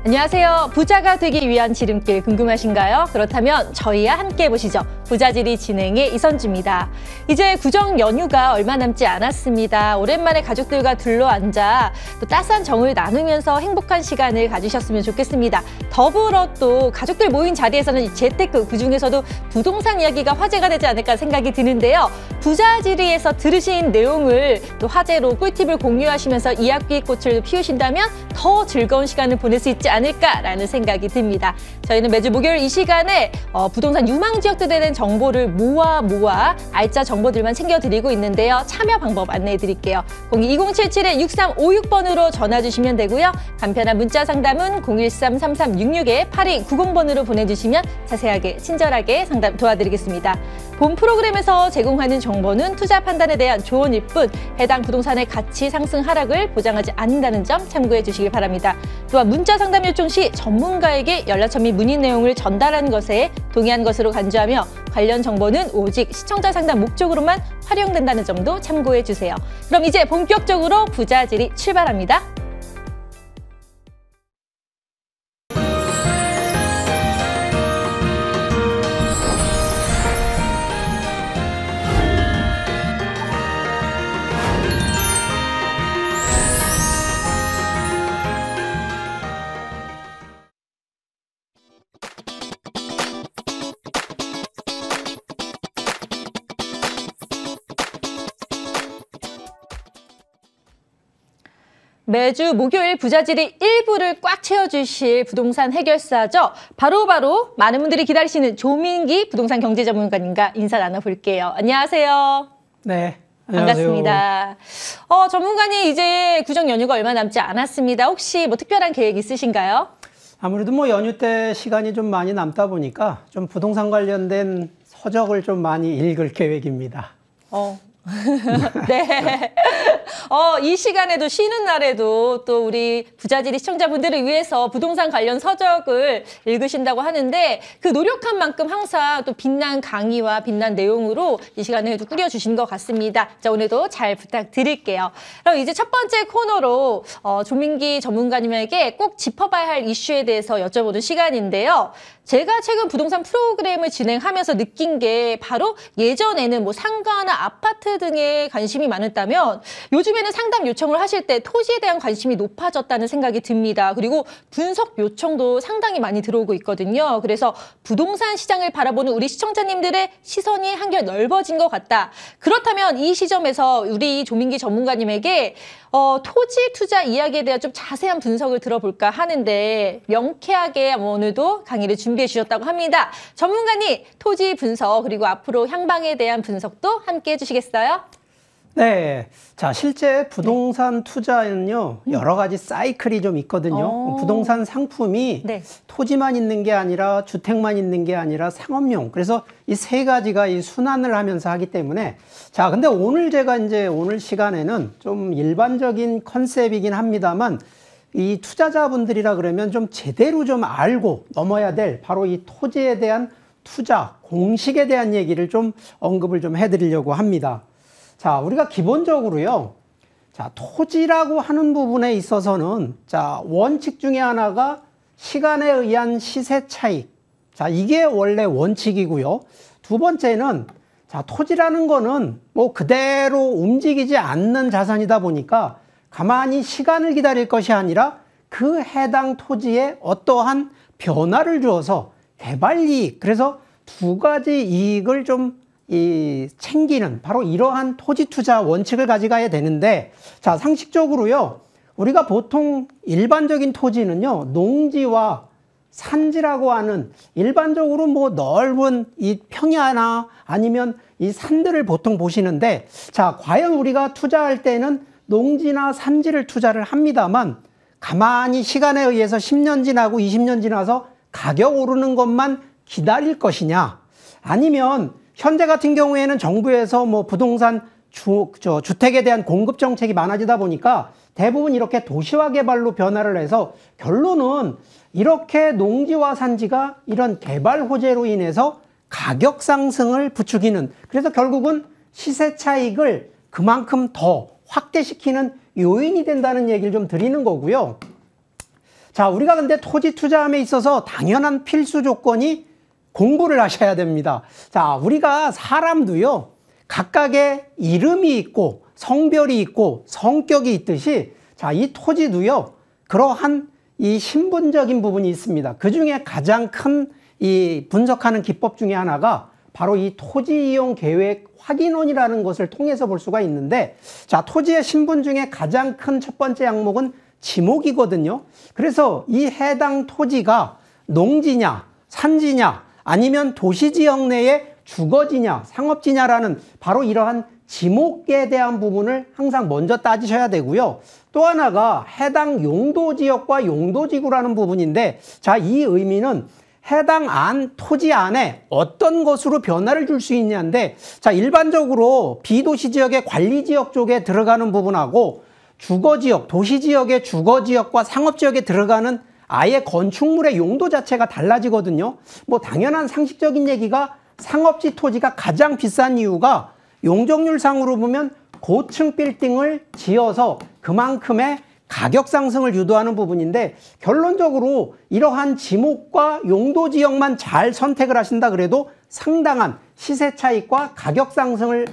안녕하세요. 부자가 되기 위한 지름길 궁금하신가요? 그렇다면 저희와 함께 보시죠. 부자지리 진행의 이선주입니다. 이제 구정 연휴가 얼마 남지 않았습니다. 오랜만에 가족들과 둘러앉아 또 따스한 정을 나누면서 행복한 시간을 가지셨으면 좋겠습니다. 더불어 또 가족들 모인 자리에서는 재테크, 그중에서도 부동산 이야기가 화제가 되지 않을까 생각이 드는데요. 부자지리에서 들으신 내용을 또 화제로 꿀팁을 공유하시면서 이야기의 꽃을 피우신다면 더 즐거운 시간을 보낼 수 있지 않을까라는 생각이 듭니다. 저희는 매주 목요일 이 시간에 부동산 유망 지역들에 대한 정보를 모아 알짜 정보들만 챙겨드리고 있는데요. 참여 방법 안내해 드릴게요. 02-2077-6356번으로 전화 주시면 되고요. 간편한 문자 상담은 013-3366-8290번으로 보내주시면 자세하게 친절하게 상담 도와드리겠습니다. 본 프로그램에서 제공하는 정보는 투자 판단에 대한 조언일 뿐 해당 부동산의 가치 상승 하락을 보장하지 않는다는 점 참고해 주시길 바랍니다. 또한 문자 상담 요청 시 전문가에게 연락처 및 문의 내용을 전달하는 것에 동의한 것으로 간주하며 관련 정보는 오직 시청자 상담 목적으로만 활용된다는 점도 참고해 주세요. 그럼 이제 본격적으로 부자지리 출발합니다. 매주 목요일 부자지리 1부를 꽉 채워주실 부동산 해결사죠. 바로 많은 분들이 기다리시는 조민기 부동산 경제 전문가님과 인사 나눠볼게요. 안녕하세요. 네, 안녕하세요. 반갑습니다. 전문가님 이제 구정 연휴가 얼마 남지 않았습니다. 혹시 뭐 특별한 계획 있으신가요? 아무래도 뭐 연휴 때 시간이 좀 많이 남다 보니까 좀 부동산 관련된 서적을 좀 많이 읽을 계획입니다. 네. 이 시간에도 쉬는 날에도 또 우리 부자지리 시청자분들을 위해서 부동산 관련 서적을 읽으신다고 하는데 그 노력한 만큼 항상 또 빛난 강의와 빛난 내용으로 이 시간을 꾸려주신 것 같습니다. 자, 오늘도 잘 부탁드릴게요. 그럼 이제 첫 번째 코너로 조민기 전문가님에게 꼭 짚어봐야 할 이슈에 대해서 여쭤보는 시간인데요. 제가 최근 부동산 프로그램을 진행하면서 느낀 게 바로 예전에는 뭐 상가나 아파트 등에 관심이 많았다면 요즘에는 상담 요청을 하실 때 토지에 대한 관심이 높아졌다는 생각이 듭니다. 그리고 분석 요청도 상당히 많이 들어오고 있거든요. 그래서 부동산 시장을 바라보는 우리 시청자님들의 시선이 한결 넓어진 것 같다. 그렇다면 이 시점에서 우리 조민기 전문가님에게 토지 투자 이야기에 대한 좀 자세한 분석을 들어볼까 하는데 명쾌하게 오늘도 강의를 준비해 주셨다고 합니다. 전문가님, 토지 분석 그리고 앞으로 향방에 대한 분석도 함께 해주시겠어요? 네, 자 실제 부동산 투자는요 여러 가지 사이클이 좀 있거든요. 부동산 상품이 토지만 있는 게 아니라 주택만 있는 게 아니라 상업용. 그래서 이 세 가지가 이 순환을 하면서 하기 때문에 자 근데 오늘 제가 이제 오늘 시간에는 좀 일반적인 컨셉이긴 합니다만 이 투자자분들이라 그러면 좀 제대로 좀 알고 넘어야 될 바로 이 토지에 대한 투자 공식에 대한 얘기를 좀 언급을 좀 해드리려고 합니다. 자, 우리가 기본적으로요. 자, 토지라고 하는 부분에 있어서는 자, 원칙 중에 하나가 시간에 의한 시세 차익. 자, 이게 원래 원칙이고요. 두 번째는 자, 토지라는 거는 뭐 그대로 움직이지 않는 자산이다 보니까 가만히 시간을 기다릴 것이 아니라 그 해당 토지에 어떠한 변화를 주어서 개발 이익, 그래서 두 가지 이익을 좀 챙기는 바로 이러한 토지 투자 원칙을 가져가야 되는데 자 상식적으로요 우리가 보통 일반적인 토지는요 농지와 산지라고 하는 일반적으로 뭐 넓은 이 평야나 아니면 이 산들을 보통 보시는데 자 과연 우리가 투자할 때는 농지나 산지를 투자를 합니다만 가만히 시간에 의해서 10년 지나고 20년 지나서 가격 오르는 것만 기다릴 것이냐 아니면 현재 같은 경우에는 정부에서 뭐 부동산 주택에 대한 공급 정책이 많아지다 보니까 대부분 이렇게 도시화 개발로 변화를 해서 결론은 이렇게 농지와 산지가 이런 개발 호재로 인해서 가격 상승을 부추기는 그래서 결국은 시세 차익을 그만큼 더 확대시키는 요인이 된다는 얘기를 좀 드리는 거고요. 자, 우리가 근데 토지 투자함에 있어서 당연한 필수 조건이 공부를 하셔야 됩니다. 자, 우리가 사람도요, 각각의 이름이 있고 성별이 있고 성격이 있듯이 자, 이 토지도요, 그러한 이 신분적인 부분이 있습니다. 그 중에 가장 큰 이 분석하는 기법 중에 하나가 바로 이 토지 이용 계획 확인원이라는 것을 통해서 볼 수가 있는데, 자, 토지의 신분 중에 가장 큰 첫 번째 항목은 지목이거든요. 그래서 이 해당 토지가 농지냐, 산지냐, 아니면 도시지역 내의 주거지냐, 상업지냐라는 바로 이러한 지목에 대한 부분을 항상 먼저 따지셔야 되고요. 또 하나가 해당 용도지역과 용도지구라는 부분인데, 자, 이 의미는 해당 토지 안에 어떤 것으로 변화를 줄 수 있냐인데, 자, 일반적으로 비도시지역의 관리지역 쪽에 들어가는 부분하고 주거지역, 도시지역의 주거지역과 상업지역에 들어가는 아예 건축물의 용도 자체가 달라지거든요. 뭐 당연한 상식적인 얘기가 상업지 토지가 가장 비싼 이유가 용적률상으로 보면 고층 빌딩을 지어서 그만큼의 가격 상승을 유도하는 부분인데, 결론적으로 이러한 지목과 용도 지역만 잘 선택을 하신다 그래도 상당한 시세 차익과 가격 상승을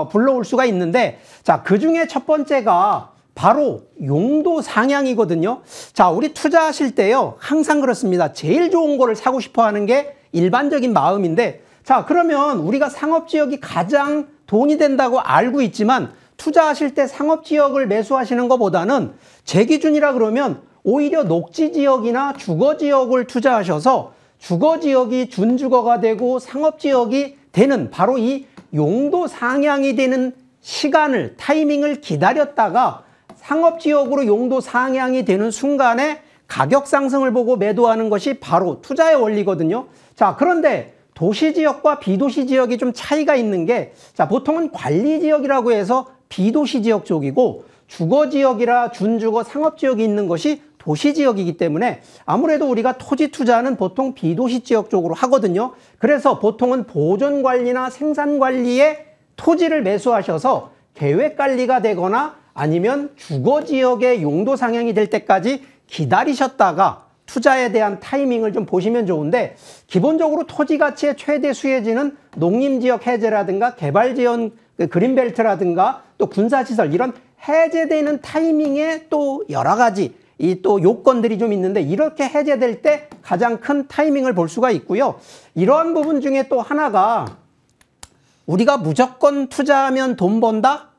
불러올 수가 있는데, 자, 그 중에 첫 번째가 바로 용도 상향이거든요. 자, 우리 투자하실 때요, 항상 그렇습니다. 제일 좋은 거를 사고 싶어 하는 게 일반적인 마음인데, 자, 그러면 우리가 상업지역이 가장 돈이 된다고 알고 있지만 투자하실 때 상업지역을 매수하시는 것보다는 제 기준이라 그러면 오히려 녹지지역이나 주거지역을 투자하셔서 주거지역이 준주거가 되고 상업지역이 되는 바로 이 용도 상향이 되는 시간을, 타이밍을 기다렸다가 상업지역으로 용도 상향이 되는 순간에 가격 상승을 보고 매도하는 것이 바로 투자의 원리거든요. 자, 그런데 도시지역과 비도시지역이 좀 차이가 있는 게, 자, 보통은 관리지역이라고 해서 비도시지역 쪽이고 주거지역이라 준주거 상업지역이 있는 것이 도시지역이기 때문에 아무래도 우리가 토지 투자는 보통 비도시지역 쪽으로 하거든요. 그래서 보통은 보존관리나 생산관리에 토지를 매수하셔서 계획관리가 되거나 아니면 주거지역의 용도 상향이 될 때까지 기다리셨다가 투자에 대한 타이밍을 좀 보시면 좋은데, 기본적으로 토지 가치의 최대 수혜지는 농림지역 해제라든가 개발지역 그린벨트라든가 또 군사시설, 이런 해제되는 타이밍에 또 여러 가지 이 또 요건들이 좀 있는데, 이렇게 해제될 때 가장 큰 타이밍을 볼 수가 있고요. 이러한 부분 중에 또 하나가 우리가 무조건 투자하면 돈 번다?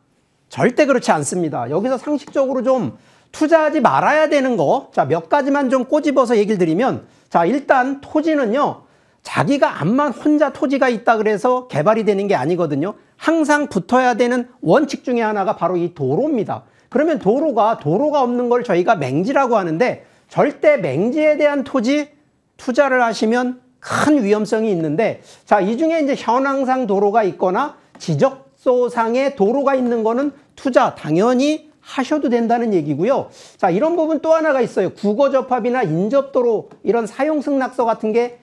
절대 그렇지 않습니다. 여기서 상식적으로 좀 투자하지 말아야 되는 거, 자, 몇 가지만 좀 꼬집어서 얘기를 드리면, 자, 일단 토지는요, 자기가 암만 혼자 토지가 있다 그래서 개발이 되는 게 아니거든요. 항상 붙어야 되는 원칙 중에 하나가 바로 이 도로입니다. 그러면 도로가 없는 걸 저희가 맹지라고 하는데, 절대 맹지에 대한 토지 투자를 하시면 큰 위험성이 있는데, 자, 이 중에 이제 현황상 도로가 있거나 지적소상의 도로가 있는 거는 투자 당연히 하셔도 된다는 얘기고요. 자, 이런 부분 또 하나가 있어요. 국어접합이나 인접도로 이런 사용승낙서 같은 게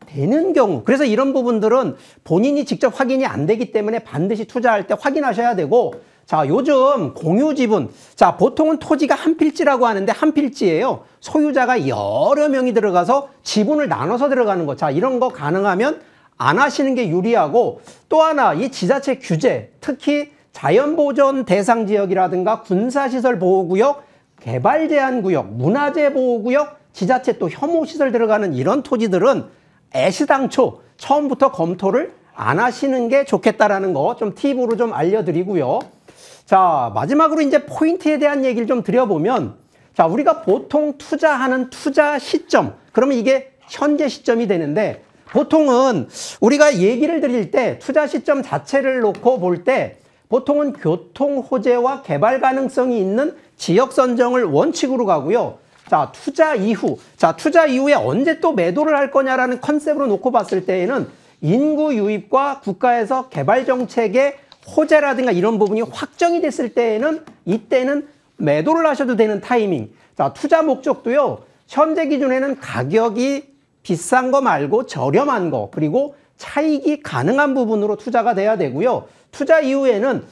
되는 경우, 그래서 이런 부분들은 본인이 직접 확인이 안 되기 때문에 반드시 투자할 때 확인하셔야 되고, 자, 요즘 공유지분, 자, 보통은 토지가 한 필지라고 하는데 한 필지예요. 소유자가 여러 명이 들어가서 지분을 나눠서 들어가는 거, 자, 이런 거 가능하면 안 하시는 게 유리하고, 또 하나 이 지자체 규제, 특히 자연보전 대상 지역이라든가 군사시설 보호구역, 개발제한구역, 문화재 보호구역, 지자체 또 혐오시설 들어가는 이런 토지들은 애시당초 처음부터 검토를 안 하시는 게 좋겠다라는 거 좀 팁으로 좀 알려드리고요. 자, 마지막으로 이제 포인트에 대한 얘기를 좀 드려보면, 자, 우리가 보통 투자하는 투자 시점, 그러면 이게 현재 시점이 되는데, 보통은 우리가 얘기를 드릴 때 투자 시점 자체를 놓고 볼 때 보통은 교통 호재와 개발 가능성이 있는 지역 선정을 원칙으로 가고요. 자, 투자 이후에 언제 또 매도를 할 거냐라는 컨셉으로 놓고 봤을 때에는 인구 유입과 국가에서 개발 정책의 호재라든가 이런 부분이 확정이 됐을 때에는 이때는 매도를 하셔도 되는 타이밍. 자, 투자 목적도요, 현재 기준에는 가격이 비싼 거 말고 저렴한 거, 그리고 차익이 가능한 부분으로 투자가 돼야 되고요. 투자 이후에는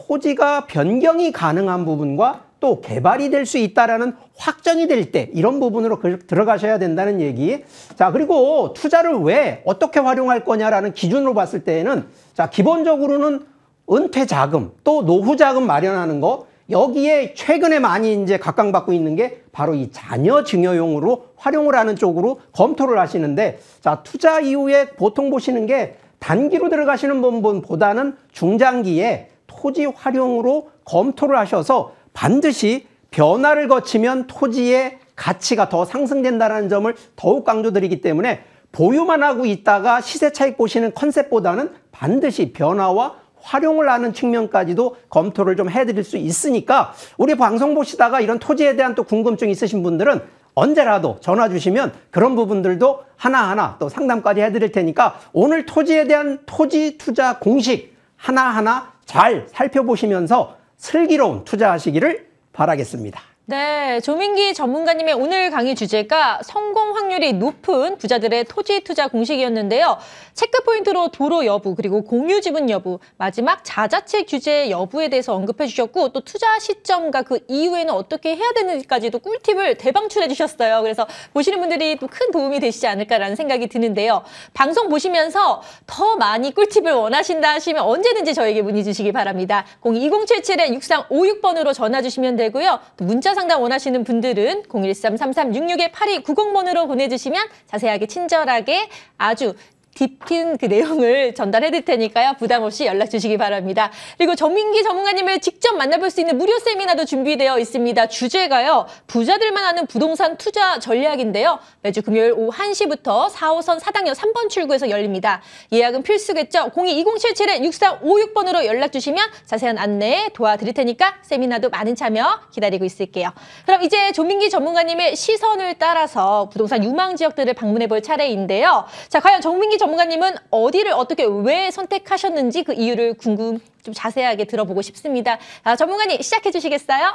토지가 변경이 가능한 부분과 또 개발이 될 수 있다라는 확정이 될 때 이런 부분으로 들어가셔야 된다는 얘기. 자, 그리고 투자를 왜 어떻게 활용할 거냐라는 기준으로 봤을 때에는 자, 기본적으로는 은퇴 자금 또 노후 자금 마련하는 거, 여기에 최근에 많이 이제 각광받고 있는 게 바로 이 자녀 증여용으로 활용을 하는 쪽으로 검토를 하시는데, 자, 투자 이후에 보통 보시는 게 단기로 들어가시는 분보다는 중장기에 토지 활용으로 검토를 하셔서 반드시 변화를 거치면 토지의 가치가 더 상승된다는 점을 더욱 강조드리기 때문에 보유만 하고 있다가 시세 차익 보시는 컨셉보다는 반드시 변화와 활용을 하는 측면까지도 검토를 좀 해드릴 수 있으니까, 우리 방송 보시다가 이런 토지에 대한 또 궁금증 있으신 분들은 언제라도 전화 주시면 그런 부분들도 하나하나 또 상담까지 해드릴 테니까 오늘 토지에 대한 토지 투자 공식 하나하나 잘 살펴보시면서 슬기로운 투자하시기를 바라겠습니다. 네, 조민기 전문가님의 오늘 강의 주제가 성공 확률이 높은 부자들의 토지 투자 공식이었는데요. 체크포인트로 도로 여부, 그리고 공유 지분 여부, 마지막 자자체 규제 여부에 대해서 언급해 주셨고, 또 투자 시점과 그 이후에는 어떻게 해야 되는지까지도 꿀팁을 대방출해 주셨어요. 그래서 보시는 분들이 또 큰 도움이 되시지 않을까라는 생각이 드는데요. 방송 보시면서 더 많이 꿀팁을 원하신다 하시면 언제든지 저에게 문의 주시기 바랍니다. 02077-6356번으로 전화 주시면 되고요. 또 문자 상담 원하시는 분들은 013-3366-8290번으로 보내주시면 자세하게 친절하게 아주 깊은 그 내용을 전달해 드릴 테니까요. 부담 없이 연락 주시기 바랍니다. 그리고 조민기 전문가님을 직접 만나볼 수 있는 무료 세미나도 준비되어 있습니다. 주제가요, 부자들만 아는 부동산 투자 전략인데요. 매주 금요일 오후 1시부터 4호선 사당역 3번 출구에서 열립니다. 예약은 필수겠죠. 02077-6356번으로 연락 주시면 자세한 안내 도와드릴 테니까 세미나도 많은 참여 기다리고 있을게요. 그럼 이제 조민기 전문가님의 시선을 따라서 부동산 유망 지역들을 방문해 볼 차례인데요. 자, 과연 조민기 전문가님은 어디를 어떻게 왜 선택하셨는지 그 이유를 좀 자세하게 들어보고 싶습니다. 전문가님 시작해 주시겠어요?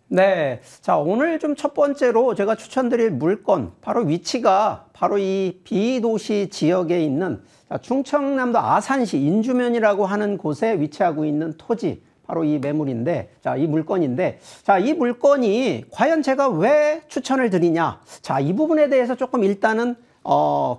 네. 자, 오늘 좀 첫 번째로 제가 추천드릴 물건, 바로 위치가 바로 이 비도시 지역에 있는 충청남도 아산시 인주면이라고 하는 곳에 위치하고 있는 토지, 바로 이 매물인데, 자, 이 물건인데, 자, 이 물건이 과연 제가 왜 추천을 드리냐? 자, 이 부분에 대해서 조금 일단은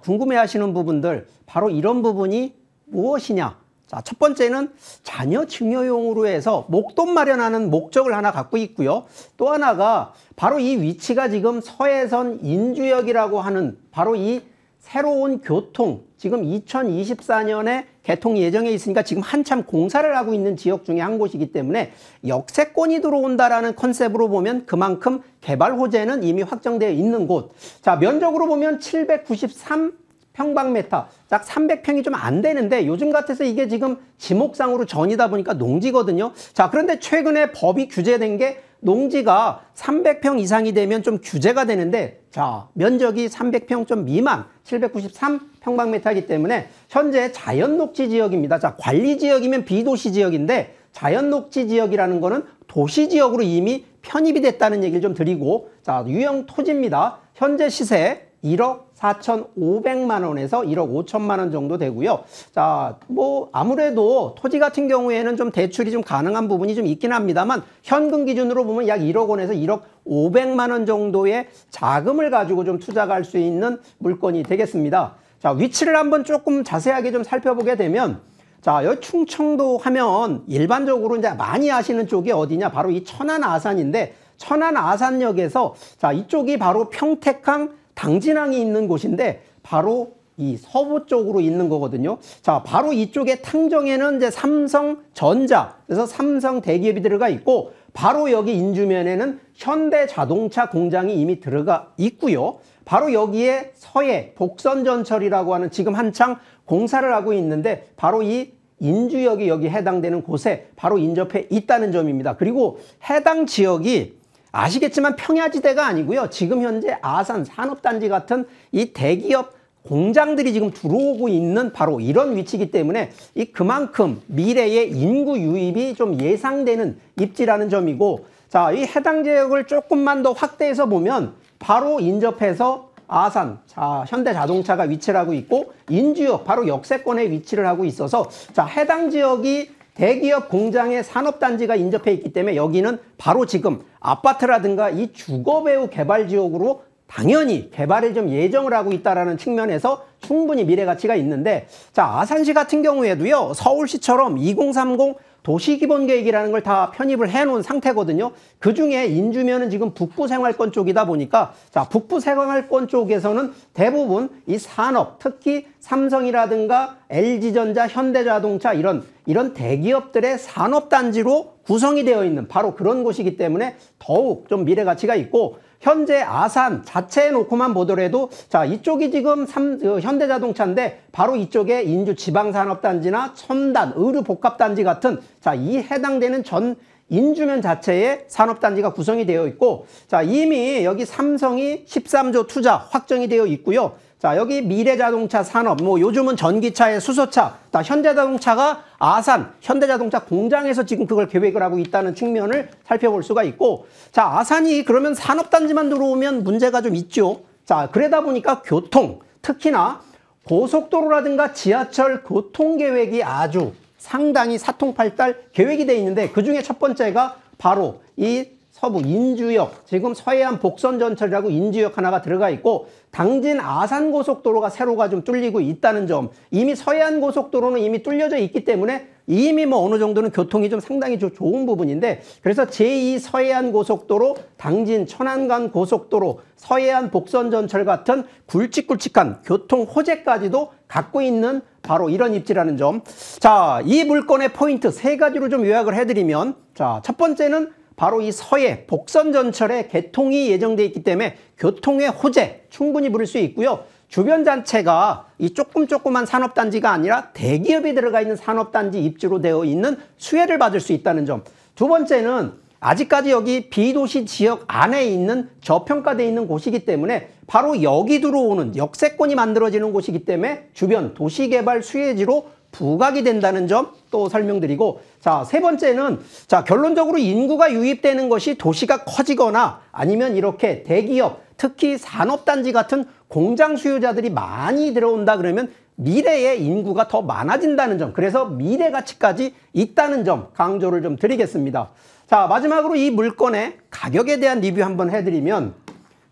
궁금해 하시는 부분들, 바로 이런 부분이 무엇이냐? 자, 첫 번째는 자녀 증여용으로 해서 목돈 마련하는 목적을 하나 갖고 있고요. 또 하나가 바로 이 위치가 지금 서해선 인주역이라고 하는 바로 이 새로운 교통, 지금 2024년에 개통 예정에 있으니까 지금 한참 공사를 하고 있는 지역 중에 한 곳이기 때문에 역세권이 들어온다라는 컨셉으로 보면 그만큼 개발 호재는 이미 확정되어 있는 곳. 자, 면적으로 보면 793평방미터, 약 300평이 좀 안 되는데 요즘 같아서 이게 지금 지목상으로 전이다 보니까 농지거든요. 자, 그런데 최근에 법이 규제된 게 농지가 300평 이상이 되면 좀 규제가 되는데, 자, 면적이 300평 좀 미만 793평방미터이기 때문에 현재 자연녹지 지역입니다. 자, 관리 지역이면 비도시 지역인데 자연녹지 지역이라는 거는 도시 지역으로 이미 편입이 됐다는 얘기를 좀 드리고, 자, 유형 토지입니다. 현재 시세 1억 4,500만 원에서 1억 5천만 원 정도 되고요. 자, 뭐 아무래도 토지 같은 경우에는 좀 대출이 좀 가능한 부분이 좀 있긴 합니다만 현금 기준으로 보면 약 1억 원에서 1억 500만 원 정도의 자금을 가지고 좀 투자가 할 수 있는 물건이 되겠습니다. 자, 위치를 한번 조금 자세하게 좀 살펴보게 되면, 자, 여기 충청도 하면 일반적으로 이제 많이 아시는 쪽이 어디냐? 바로 이 천안 아산인데, 천안 아산역에서 자, 이쪽이 바로 평택항 당진항이 있는 곳인데 바로 이 서부 쪽으로 있는 거거든요. 자, 바로 이쪽에 탕정에는 이제 삼성전자, 그래서 삼성 대기업이 들어가 있고, 바로 여기 인주면에는 현대자동차 공장이 이미 들어가 있고요. 바로 여기에 서해 복선전철이라고 하는 지금 한창 공사를 하고 있는데 바로 이 인주역이 여기 해당되는 곳에 바로 인접해 있다는 점입니다. 그리고 해당 지역이 아시겠지만 평야지대가 아니고요. 지금 현재 아산 산업단지 같은 이 대기업 공장들이 지금 들어오고 있는 바로 이런 위치이기 때문에 이 그만큼 미래의 인구 유입이 좀 예상되는 입지라는 점이고, 자, 이 해당 지역을 조금만 더 확대해서 보면 바로 인접해서 아산, 자, 현대자동차가 위치를 하고 있고 인주역 바로 역세권에 위치를 하고 있어서, 자, 해당 지역이 대기업 공장의 산업단지가 인접해 있기 때문에 여기는 바로 지금 아파트라든가 이 주거배후 개발지역으로 당연히 개발을 좀 예정을 하고 있다는 측면에서 충분히 미래 가치가 있는데, 자, 아산시 같은 경우에도요, 서울시처럼 2030 도시기본계획이라는 걸 다 편입을 해놓은 상태거든요. 그 중에 인주면은 지금 북부생활권 쪽이다 보니까, 자, 북부생활권 쪽에서는 대부분 이 산업, 특히 삼성이라든가 LG전자, 현대자동차 이런 대기업들의 산업단지로 구성이 되어 있는 바로 그런 곳이기 때문에 더욱 좀 미래 가치가 있고, 현재 아산 자체에 놓고만 보더라도, 자, 이쪽이 지금 현대자동차인데 바로 이쪽에 인주 지방산업단지나 첨단 의류복합단지 같은, 자, 이 해당되는 전 인주면 자체에 산업단지가 구성이 되어 있고, 자, 이미 여기 삼성이 13조 투자 확정이 되어 있고요. 자, 여기 미래자동차 산업, 뭐 요즘은 전기차의 수소차, 자, 현대자동차가 아산 현대자동차 공장에서 지금 그걸 계획을 하고 있다는 측면을 살펴볼 수가 있고, 자, 아산이 그러면 산업단지만 들어오면 문제가 좀 있죠. 자, 그러다 보니까 교통, 특히나 고속도로라든가 지하철 교통계획이 아주 상당히 사통팔달 계획이 돼 있는데, 그 중에 첫 번째가 바로 이 서부 인주역, 지금 서해안 복선전철이라고 인주역 하나가 들어가 있고, 당진 아산고속도로가 세로가 좀 뚫리고 있다는 점, 이미 서해안 고속도로는 이미 뚫려져 있기 때문에 이미 뭐 어느 정도는 교통이 좀 상당히 좋은 부분인데, 그래서 제2 서해안 고속도로, 당진 천안간 고속도로, 서해안 복선전철 같은 굵직굵직한 교통 호재까지도 갖고 있는 바로 이런 입지라는 점. 자, 이 물건의 포인트 세 가지로 좀 요약을 해드리면, 자, 첫 번째는 바로 이 서해 복선전철의 개통이 예정되어 있기 때문에 교통의 호재 충분히 부를 수 있고요. 주변 자체가 이 조그만 산업단지가 아니라 대기업이 들어가 있는 산업단지 입지로 되어 있는 수혜를 받을 수 있다는 점. 두 번째는 아직까지 여기 비도시 지역 안에 있는 저평가되어 있는 곳이기 때문에 바로 여기 들어오는 역세권이 만들어지는 곳이기 때문에 주변 도시개발 수혜지로 부각이 된다는 점 또 설명드리고, 자, 세 번째는, 자, 결론적으로 인구가 유입되는 것이 도시가 커지거나 아니면 이렇게 대기업, 특히 산업단지 같은 공장 수요자들이 많이 들어온다 그러면 미래에 인구가 더 많아진다는 점, 그래서 미래 가치까지 있다는 점 강조를 좀 드리겠습니다. 자, 마지막으로 이 물건의 가격에 대한 리뷰 한번 해드리면,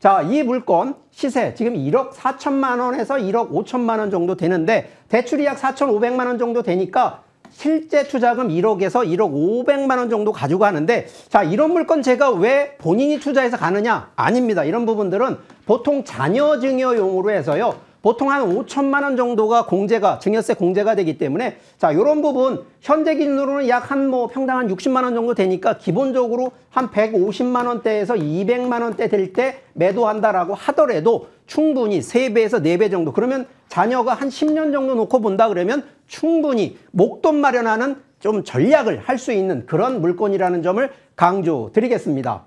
자, 이 물건 시세 지금 1억 4천만 원에서 1억 5천만 원 정도 되는데, 대출이 약 4,500만 원 정도 되니까 실제 투자금 1억에서 1억 500만 원 정도 가지고 가는데, 자, 이런 물건 제가 왜 본인이 투자해서 가느냐? 아닙니다. 이런 부분들은 보통 자녀 증여용으로 해서요, 보통 한 5천만 원 정도가 증여세 공제가 되기 때문에, 자, 이런 부분 현재 기준으로는 약 한 뭐 평당 한 60만 원 정도 되니까 기본적으로 한 150만 원대에서 200만 원대 될 때 매도한다라고 하더라도 충분히 3배에서 4배 정도, 그러면 자녀가 한 10년 정도 놓고 본다 그러면 충분히 목돈 마련하는 좀 전략을 할 수 있는 그런 물건이라는 점을 강조드리겠습니다.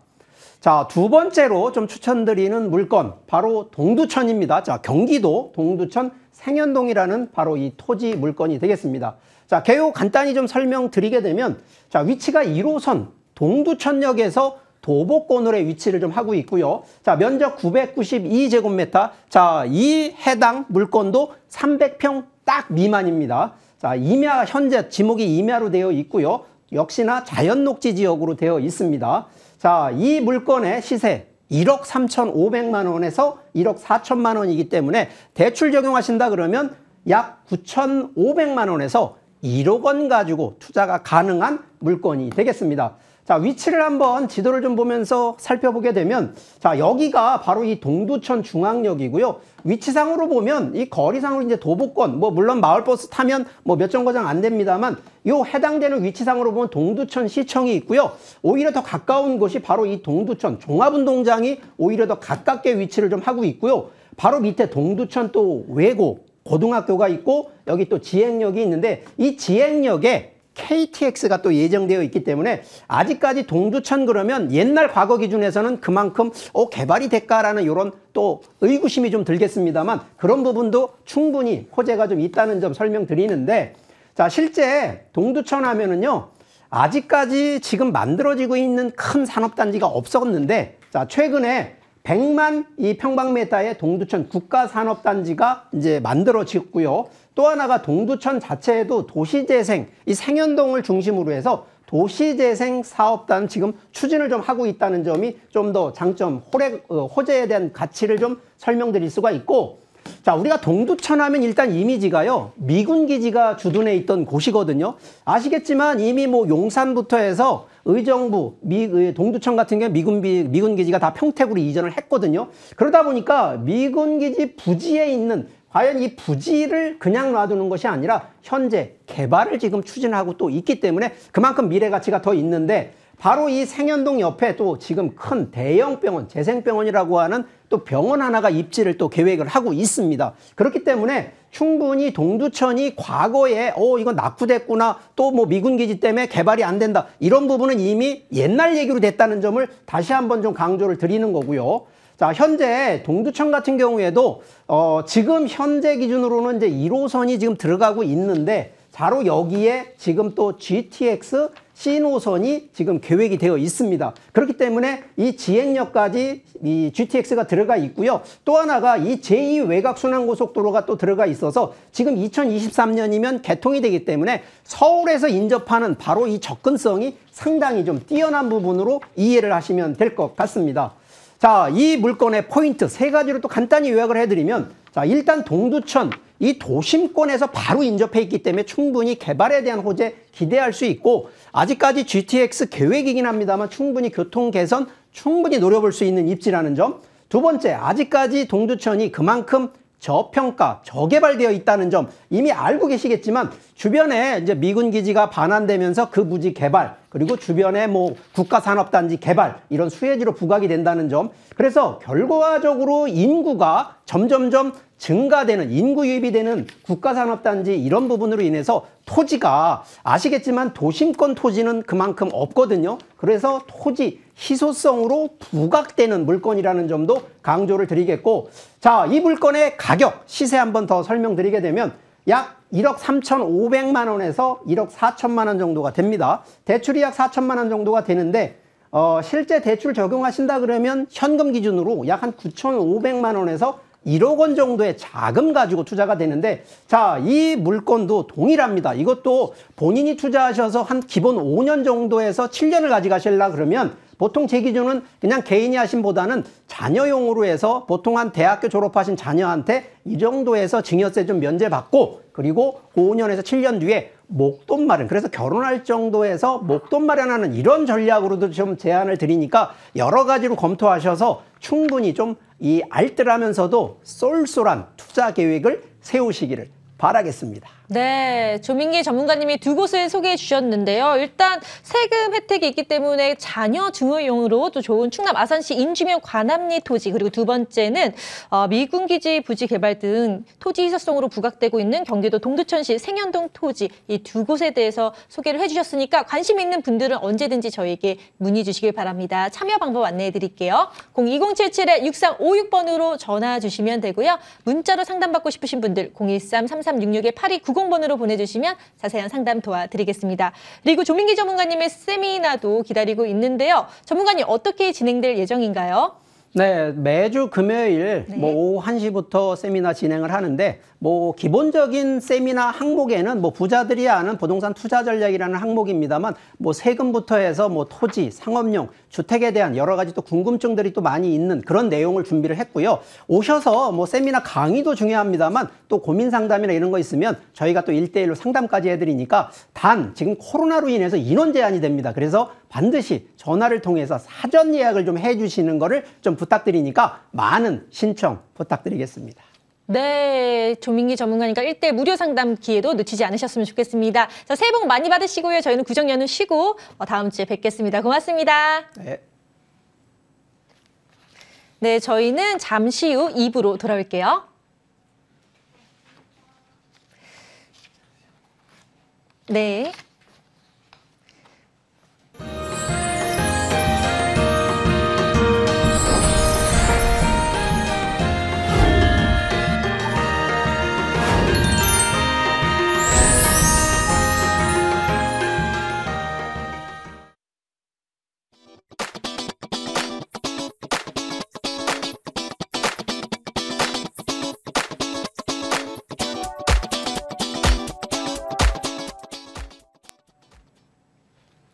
자, 두 번째로 좀 추천드리는 물건 바로 동두천입니다. 자, 경기도 동두천 생현동이라는 바로 이 토지 물건이 되겠습니다. 자, 개요 간단히 좀 설명드리게 되면, 자, 위치가 1호선 동두천역에서 도보권을의 위치를 좀 하고 있고요. 자, 면적 992제곱미터. 자, 이 해당 물건도 300평 딱 미만입니다. 자, 임야, 현재 지목이 임야로 되어 있고요. 역시나 자연녹지 지역으로 되어 있습니다. 자, 이 물건의 시세 1억 3,500만 원에서 1억 4천만 원이기 때문에 대출 적용하신다 그러면 약 9,500만 원에서 1억 원 가지고 투자가 가능한 물건이 되겠습니다. 자, 위치를 한번 지도를 좀 보면서 살펴보게 되면, 자, 여기가 바로 이 동두천 중앙역이고요. 위치상으로 보면 이 거리상으로 이제 도보권, 뭐 물론 마을버스 타면 뭐 몇 정거장 안 됩니다만, 요 해당되는 위치상으로 보면 동두천 시청이 있고요. 오히려 더 가까운 곳이 바로 이 동두천 종합운동장이 오히려 더 가깝게 위치를 좀 하고 있고요. 바로 밑에 동두천 또 외고 고등학교가 있고, 여기 또 지행역이 있는데, 이 지행역에 KTX가 또 예정되어 있기 때문에 아직까지 동두천 그러면 옛날 과거 기준에서는 그만큼 개발이 될까라는 이런 또 의구심이 좀 들겠습니다만, 그런 부분도 충분히 호재가 좀 있다는 점 설명드리는데, 자, 실제 동두천 하면은요, 아직까지 지금 만들어지고 있는 큰 산업단지가 없었는데, 자, 최근에 100만 이 평방미터의 동두천 국가산업단지가 이제 만들어졌고요. 또 하나가 동두천 자체에도 도시재생, 이 생현동을 중심으로 해서 도시재생 사업단 지금 추진을 좀 하고 있다는 점이 좀 더 장점, 호재에 대한 가치를 좀 설명드릴 수가 있고, 자, 우리가 동두천 하면 일단 이미지가요, 미군 기지가 주둔해 있던 곳이거든요. 아시겠지만 이미 뭐 용산부터 해서 의정부, 동두천 같은 경우 미군 기지가 다 평택으로 이전을 했거든요. 그러다 보니까 미군 기지 부지에 있는, 과연 이 부지를 그냥 놔두는 것이 아니라 현재 개발을 지금 추진하고 또 있기 때문에 그만큼 미래 가치가 더 있는데, 바로 이 생현동 옆에 또 지금 큰 대형 병원, 재생병원이라고 하는 또 병원 하나가 입지를 또 계획을 하고 있습니다. 그렇기 때문에 충분히 동두천이 과거에 이건 낙후됐구나, 또 뭐 미군기지 때문에 개발이 안 된다, 이런 부분은 이미 옛날 얘기로 됐다는 점을 다시 한번 좀 강조를 드리는 거고요. 자, 현재 동두천 같은 경우에도 지금 현재 기준으로는 이제 1호선이 지금 들어가고 있는데, 바로 여기에 지금 또 GTX C노선이 지금 계획이 되어 있습니다. 그렇기 때문에 이 지행역까지 이 GTX가 들어가 있고요. 또 하나가 이 제2 외곽순환고속도로가 또 들어가 있어서 지금 2023년이면 개통이 되기 때문에 서울에서 인접하는 바로 이 접근성이 상당히 좀 뛰어난 부분으로 이해를 하시면 될 것 같습니다. 자, 이 물건의 포인트 세 가지로 또 간단히 요약을 해드리면, 자, 일단 동두천, 이 도심권에서 바로 인접해 있기 때문에 충분히 개발에 대한 호재 기대할 수 있고, 아직까지 GTX 계획이긴 합니다만 충분히 교통 개선 충분히 노려볼 수 있는 입지라는 점. 두 번째, 아직까지 동두천이 그만큼 저평가, 저개발되어 있다는 점 이미 알고 계시겠지만, 주변에 이제 미군 기지가 반환되면서 그 부지 개발, 그리고 주변에 뭐 국가산업단지 개발, 이런 수혜지로 부각이 된다는 점. 그래서 결과적으로 인구가 점점점 증가되는, 인구 유입이 되는 국가산업단지, 이런 부분으로 인해서 토지가, 아시겠지만 도심권 토지는 그만큼 없거든요. 그래서 토지 희소성으로 부각되는 물건이라는 점도 강조를 드리겠고, 자, 이 물건의 가격, 시세 한번 더 설명드리게 되면 약 1억 3,500만 원에서 1억 4천만 원 정도가 됩니다. 대출이 약 4천만 원 정도가 되는데, 실제 대출 적용하신다 그러면 현금 기준으로 약 한 9,500만 원에서 1억 원 정도의 자금 가지고 투자가 되는데, 자, 이 물건도 동일합니다. 이것도 본인이 투자하셔서 한 기본 5년 정도에서 7년을 가져가시려고 그러면 보통 제 기준은 그냥 개인이 하심보다는 자녀용으로 해서 보통 한 대학교 졸업하신 자녀한테 이 정도에서 증여세 좀 면제받고, 그리고 5년에서 7년 뒤에 목돈 마련, 그래서 결혼할 정도에서 목돈 마련하는 이런 전략으로도 좀 제안을 드리니까 여러 가지로 검토하셔서 충분히 좀 이 알뜰하면서도 쏠쏠한 투자 계획을 세우시기를 바라겠습니다. 네, 조민기 전문가님이 두 곳을 소개해 주셨는데요. 일단 세금 혜택이 있기 때문에 자녀 증여용으로 또 좋은 충남 아산시 인주면 관암리 토지, 그리고 두 번째는 미군기지 부지 개발 등 토지 희소성으로 부각되고 있는 경기도 동두천시 생현동 토지, 이 두 곳에 대해서 소개를 해주셨으니까 관심 있는 분들은 언제든지 저에게 문의 주시길 바랍니다. 참여 방법 안내해 드릴게요. 02077-6356번으로 전화 주시면 되고요. 문자로 상담받고 싶으신 분들 013-3366-8290 번으로 보내주시면 자세한 상담 도와드리겠습니다. 그리고 조민기 전문가님의 세미나도 기다리고 있는데요. 전문가님, 어떻게 진행될 예정인가요? 네, 매주 금요일 뭐 오후 1시부터 세미나 진행을 하는데, 뭐 기본적인 세미나 항목에는 뭐 부자들이 아는 부동산 투자 전략이라는 항목입니다만, 뭐 세금부터 해서 뭐 토지, 상업용, 주택에 대한 여러 가지 또 궁금증들이 또 많이 있는 그런 내용을 준비를 했고요. 오셔서 뭐 세미나 강의도 중요합니다만 또 고민 상담이나 이런 거 있으면 저희가 또 1대1로 상담까지 해드리니까, 단 지금 코로나로 인해서 인원 제한이 됩니다. 그래서 반드시 전화를 통해서 사전 예약을 좀 해주시는 거를 좀 부탁드리니까 많은 신청 부탁드리겠습니다. 네, 조민기 전문가니까 1대1 무료 상담 기회도 놓치지 않으셨으면 좋겠습니다. 자, 새해 복 많이 받으시고요. 저희는 구정 연휴 쉬고 다음 주에 뵙겠습니다. 고맙습니다. 네. 네, 저희는 잠시 후 2부로 돌아올게요. 네.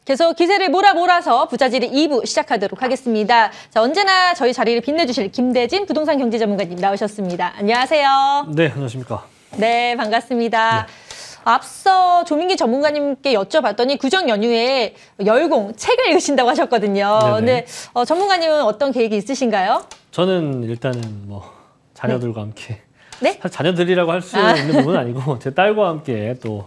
계속 기세를 몰아서 부자지리 2부 시작하도록 하겠습니다. 자, 언제나 저희 자리를 빛내주실 김대진 부동산 경제 전문가님 나오셨습니다. 안녕하세요. 네, 안녕하십니까. 네, 반갑습니다. 네. 앞서 조민기 전문가님께 여쭤봤더니 구정 연휴에 열공, 책을 읽으신다고 하셨거든요. 근데 전문가님은 어떤 계획이 있으신가요? 저는 일단은 뭐 자녀들과 함께 네? 자녀들이라고 할 수 있는 부분은 아니고 제 딸과 함께 또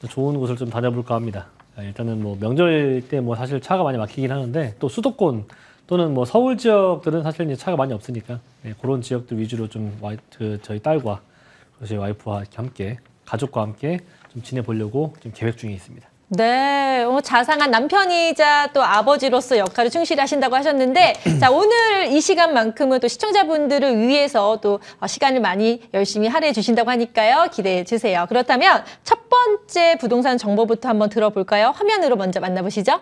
좋은 곳을 좀 다녀볼까 합니다. 일단은 뭐 명절 때 뭐 사실 차가 많이 막히긴 하는데 또 수도권 또는 뭐 서울 지역들은 사실 이제 차가 많이 없으니까 그런 지역들 위주로 좀 저희 딸과 저희 와이프와 함께 가족과 함께 좀 지내보려고 좀 계획 중에 있습니다. 네, 자상한 남편이자 또 아버지로서 역할을 충실히 하신다고 하셨는데 자, 오늘 이 시간만큼은 또 시청자분들을 위해서 또 시간을 많이 열심히 할애해 주신다고 하니까요. 기대해 주세요. 그렇다면 첫 번째 부동산 정보부터 한번 들어볼까요? 화면으로 먼저 만나보시죠.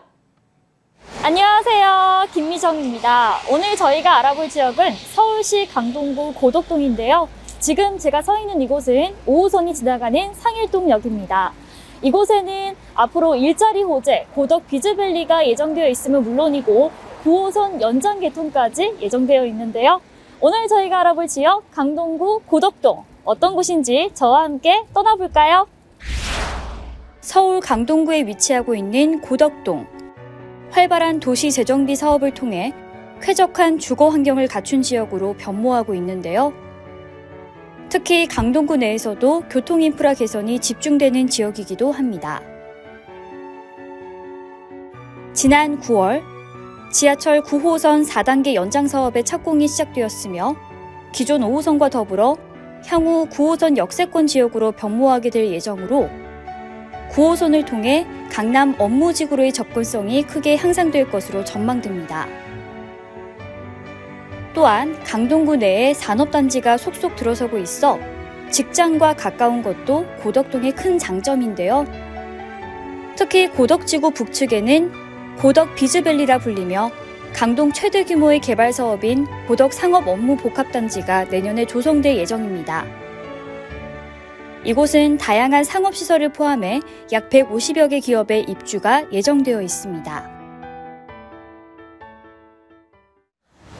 안녕하세요. 김미정입니다. 오늘 저희가 알아볼 지역은 서울시 강동구 고덕동인데요. 지금 제가 서 있는 이곳은 5호선이 지나가는 상일동역입니다. 이곳에는 앞으로 일자리 호재, 고덕 비즈밸리가 예정되어 있음은 물론이고 9호선 연장 개통까지 예정되어 있는데요. 오늘 저희가 알아볼 지역 강동구 고덕동 어떤 곳인지 저와 함께 떠나볼까요? 서울 강동구에 위치하고 있는 고덕동. 활발한 도시 재정비 사업을 통해 쾌적한 주거 환경을 갖춘 지역으로 변모하고 있는데요. 특히 강동구 내에서도 교통 인프라 개선이 집중되는 지역이기도 합니다. 지난 9월 지하철 9호선 4단계 연장 사업의 착공이 시작되었으며 기존 5호선과 더불어 향후 9호선 역세권 지역으로 변모하게 될 예정으로 9호선을 통해 강남 업무지구로의 접근성이 크게 향상될 것으로 전망됩니다. 또한 강동구 내에 산업단지가 속속 들어서고 있어 직장과 가까운 것도 고덕동의 큰 장점인데요. 특히 고덕지구 북측에는 고덕 비즈밸리라 불리며 강동 최대 규모의 개발 사업인 고덕 상업업무복합단지가 내년에 조성될 예정입니다. 이곳은 다양한 상업시설을 포함해 약 150여 개 기업의 입주가 예정되어 있습니다.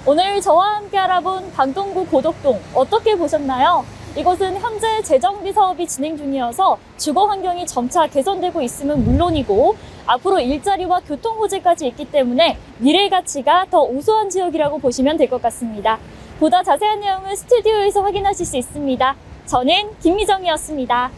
오늘 저와 함께 알아본 강동구 고덕동 어떻게 보셨나요? 이곳은 현재 재정비 사업이 진행 중이어서 주거 환경이 점차 개선되고 있음은 물론이고 앞으로 일자리와 교통 호재까지 있기 때문에 미래 가치가 더 우수한 지역이라고 보시면 될 것 같습니다. 보다 자세한 내용은 스튜디오에서 확인하실 수 있습니다. 저는 김미정이었습니다.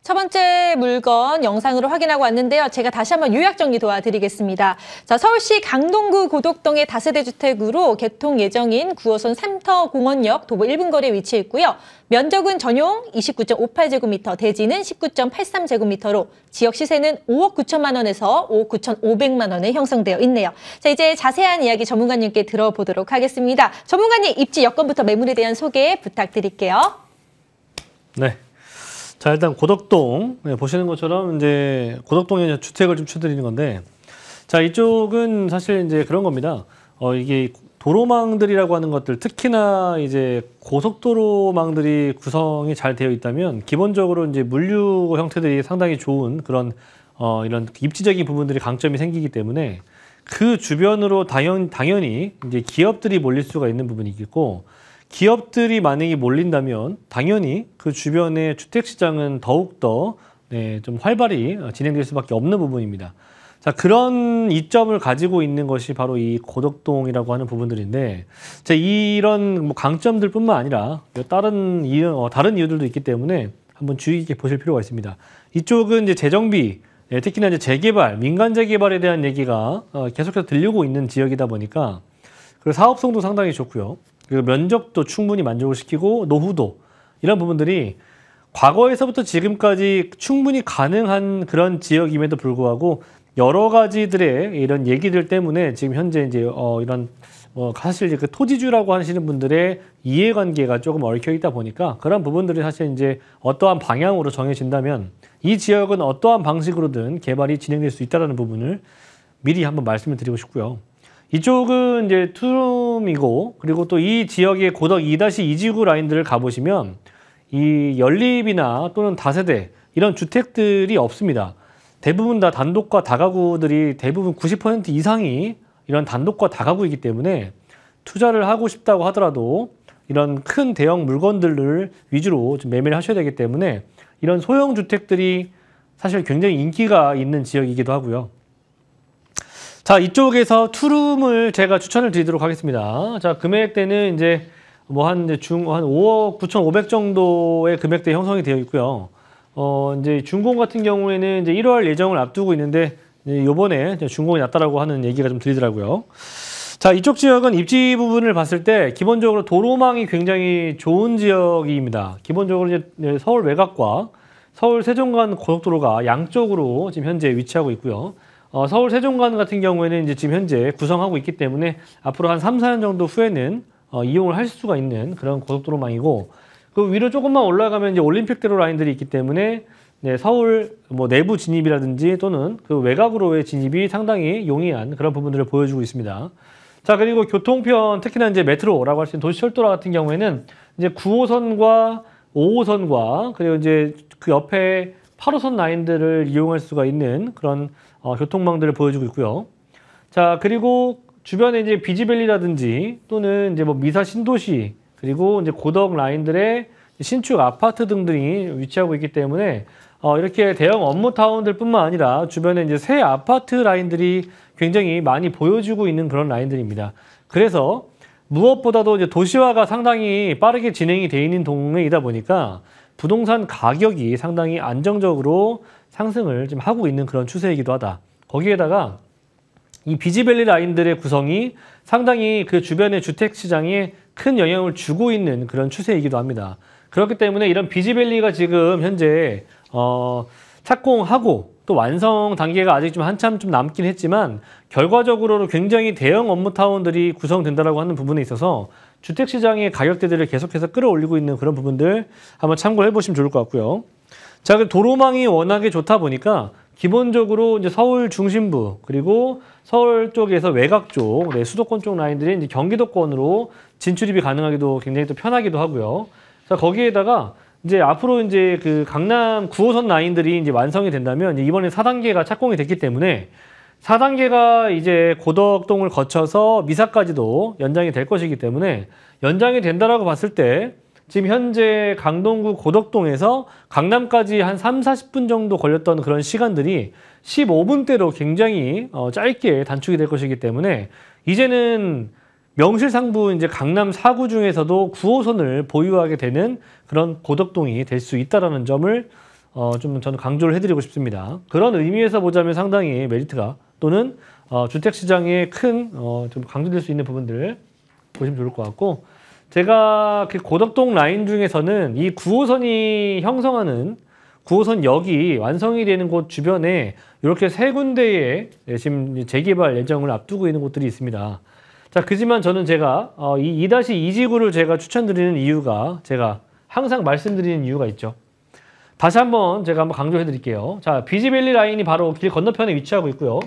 첫 번째 물건 영상으로 확인하고 왔는데요. 제가 다시 한번 요약 정리 도와드리겠습니다. 자, 서울시 강동구 고덕동의 다세대 주택으로 개통 예정인 9호선 3터 공원역 도보 1분 거리에 위치해 있고요. 면적은 전용 29.58제곱미터, 대지는 19.83제곱미터로 지역 시세는 5억 9천만 원에서 5억 9,500만 원에 형성되어 있네요. 자, 이제 자세한 이야기 전문가님께 들어보도록 하겠습니다. 전문가님, 입지 여건부터 매물에 대한 소개 부탁드릴게요. 네. 자, 일단 고덕동 보시는 것처럼 이제 고덕동에 주택을 좀 추드리는 건데, 자, 이쪽은 사실 이제 그런 겁니다. 이게 도로망들이라고 하는 것들, 특히나 이제 고속도로망들이 구성이 잘 되어 있다면 기본적으로 이제 물류 형태들이 상당히 좋은 그런 이런 입지적인 부분들이 강점이 생기기 때문에 그 주변으로 당연히 이제 기업들이 몰릴 수가 있는 부분이 있겠고, 기업들이 만약에 몰린다면 당연히 그 주변의 주택시장은 더욱더 좀 활발히 진행될 수밖에 없는 부분입니다. 자, 그런 이점을 가지고 있는 것이 바로 이 고덕동이라고 하는 부분들인데, 자, 이런 뭐 강점들 뿐만 아니라 다른 이유들도 있기 때문에 한번 주의 깊게 보실 필요가 있습니다. 이쪽은 이제 재정비, 특히나 이제 재개발, 민간 재개발에 대한 얘기가 계속해서 들리고 있는 지역이다 보니까 그리고 사업성도 상당히 좋고요. 그리고 면적도 충분히 만족을 시키고 노후도 이런 부분들이 과거에서부터 지금까지 충분히 가능한 그런 지역임에도 불구하고 여러 가지들의 이런 얘기들 때문에 지금 현재 이제 이런 사실 그 토지주라고 하시는 분들의 이해관계가 조금 얽혀 있다 보니까 그런 부분들이 사실 이제 어떠한 방향으로 정해진다면 이 지역은 어떠한 방식으로든 개발이 진행될 수 있다는 부분을 미리 한번 말씀을 드리고 싶고요. 이쪽은 이제 투룸이고, 그리고 또 이 지역의 고덕 2-2지구 라인들을 가보시면 이 연립이나 또는 다세대 이런 주택들이 없습니다. 대부분 다 단독과 다가구들이 대부분 90% 이상이 이런 단독과 다가구이기 때문에 투자를 하고 싶다고 하더라도 이런 큰 대형 물건들을 위주로 좀 매매를 하셔야 되기 때문에 이런 소형 주택들이 사실 굉장히 인기가 있는 지역이기도 하고요. 자, 이쪽에서 투룸을 제가 추천을 드리도록 하겠습니다. 자, 금액대는 이제 뭐 한 5억 9,500 정도의 금액대 형성이 되어 있고요. 이제 준공 같은 경우에는 이제 1월 예정을 앞두고 있는데 요번에 준공이 났다라고 하는 얘기가 좀 들리더라고요. 자, 이쪽 지역은 입지 부분을 봤을 때 기본적으로 도로망이 굉장히 좋은 지역입니다. 기본적으로 이제 서울 외곽과 서울 세종간 고속도로가 양쪽으로 지금 현재 위치하고 있고요. 서울 세종간 같은 경우에는 이제 지금 현재 구성하고 있기 때문에 앞으로 한 3, 4년 정도 후에는 이용을 할 수가 있는 그런 고속도로망이고, 그 위로 조금만 올라가면 이제 올림픽대로 라인들이 있기 때문에 네, 서울 뭐 내부 진입이라든지 또는 그 외곽으로의 진입이 상당히 용이한 그런 부분들을 보여주고 있습니다. 자, 그리고 교통편, 특히나 이제 메트로라고 할 수 있는 도시철도 같은 경우에는 이제 9호선과 5호선과 그리고 이제 그 옆에 8호선 라인들을 이용할 수가 있는 그런 교통망들을 보여주고 있고요. 자, 그리고 주변에 이제 비지밸리라든지 또는 이제 뭐 미사 신도시 그리고 이제 고덕 라인들의 신축 아파트 등등이 위치하고 있기 때문에 이렇게 대형 업무타운들뿐만 아니라 주변에 이제 새 아파트 라인들이 굉장히 많이 보여주고 있는 그런 라인들입니다. 그래서 무엇보다도 이제 도시화가 상당히 빠르게 진행이 되어 있는 동네이다 보니까 부동산 가격이 상당히 안정적으로 상승을 지금 하고 있는 그런 추세이기도 하다. 거기에다가 이 비지밸리 라인들의 구성이 상당히 그 주변의 주택 시장에 큰 영향을 주고 있는 그런 추세이기도 합니다. 그렇기 때문에 이런 비지밸리가 지금 현재 착공하고 또 완성 단계가 아직 좀 한참 좀 남긴 했지만 결과적으로 굉장히 대형 업무타운들이 구성된다라고 하는 부분에 있어서 주택시장의 가격대들을 계속해서 끌어올리고 있는 그런 부분들 한번 참고해 보시면 좋을 것 같고요. 자, 그 도로망이 워낙에 좋다 보니까 기본적으로 이제 서울 중심부 그리고 서울 쪽에서 외곽 쪽, 네, 수도권 쪽 라인들이 이제 경기도권으로 진출입이 가능하기도 굉장히 또 편하기도 하고요. 자, 거기에다가 이제 앞으로 이제 그 강남 9호선 라인들이 이제 완성이 된다면 이제 이번에 4단계가 착공이 됐기 때문에 4단계가 이제 고덕동을 거쳐서 미사까지도 연장이 될 것이기 때문에 연장이 된다라고 봤을 때 지금 현재 강동구 고덕동에서 강남까지 한 3, 40분 정도 걸렸던 그런 시간들이 15분대로 굉장히 짧게 단축이 될 것이기 때문에 이제는 명실상부 이제 강남 4구 중에서도 9호선을 보유하게 되는 그런 고덕동이 될 수 있다는 점을 좀 저는 강조를 해드리고 싶습니다. 그런 의미에서 보자면 상당히 메리트가 또는 주택시장에 큰 좀 강조될 수 있는 부분들 보시면 좋을 것 같고, 제가 그 고덕동 라인 중에서는 이 9호선이 형성하는 9호선 역이 완성이 되는 곳 주변에 이렇게 세 군데의 지금 재개발 예정을 앞두고 있는 곳들이 있습니다. 자, 그지만 저는 제가 이 2-2지구를 제가 추천드리는 이유가 제가 항상 말씀드리는 이유가 있죠. 다시 한번 제가 한번 강조해 드릴게요. 자, 비지밸리 라인이 바로 길 건너편에 위치하고 있고요.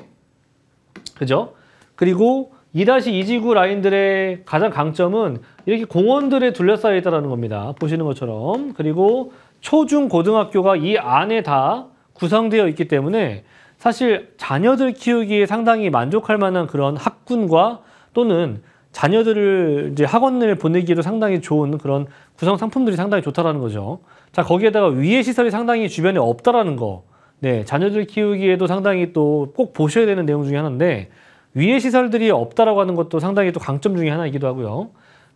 그죠? 그리고 2-2지구 라인들의 가장 강점은 이렇게 공원들에 둘러싸여 있다는 겁니다. 보시는 것처럼. 그리고 초중 고등학교가 이 안에 다 구성되어 있기 때문에 사실 자녀들 키우기에 상당히 만족할 만한 그런 학군과 또는 자녀들을 이제 학원을 보내기에도 상당히 좋은 그런 구성 상품들이 상당히 좋다라는 거죠. 자, 거기에다가 위해 시설이 상당히 주변에 없다라는 거. 네, 자녀들 키우기에도 상당히 또 꼭 보셔야 되는 내용 중에 하나인데, 위해 시설들이 없다라고 하는 것도 상당히 또 강점 중에 하나이기도 하고요.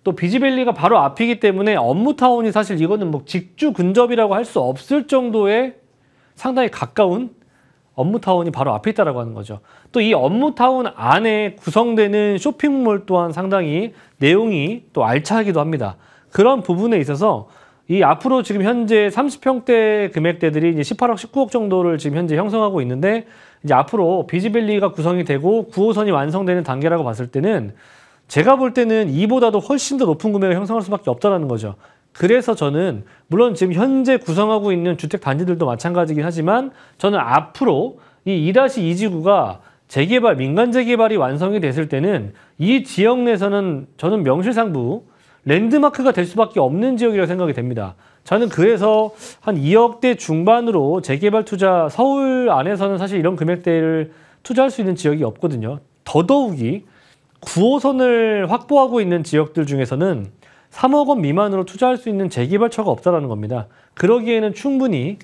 또 비지밸리가 바로 앞이기 때문에 업무타운이 사실 이거는 뭐 직주 근접이라고 할 수 없을 정도의 상당히 가까운 업무타운이 바로 앞에 있다라고 하는 거죠. 또 이 업무타운 안에 구성되는 쇼핑몰 또한 상당히 내용이 또 알차기도 합니다. 그런 부분에 있어서 이 앞으로 지금 현재 30평대 금액대들이 이제 18억, 19억 정도를 지금 현재 형성하고 있는데, 이제 앞으로 비지밸리가 구성이 되고 9호선이 완성되는 단계라고 봤을 때는 제가 볼 때는 이보다도 훨씬 더 높은 금액을 형성할 수밖에 없다는 거죠. 그래서 저는 물론 지금 현재 구성하고 있는 주택 단지들도 마찬가지긴 하지만 저는 앞으로 이 2-2지구가 재개발, 민간 재개발이 완성이 됐을 때는 이 지역 내에서는 저는 명실상부 랜드마크가 될 수밖에 없는 지역이라고 생각이 됩니다. 저는 그래서 한 2억대 중반으로 재개발 투자, 서울 안에서는 사실 이런 금액대를 투자할 수 있는 지역이 없거든요. 더더욱이 9호선을 확보하고 있는 지역들 중에서는 3억 원 미만으로 투자할 수 있는 재개발처가 없다는 겁니다. 그러기에는 충분히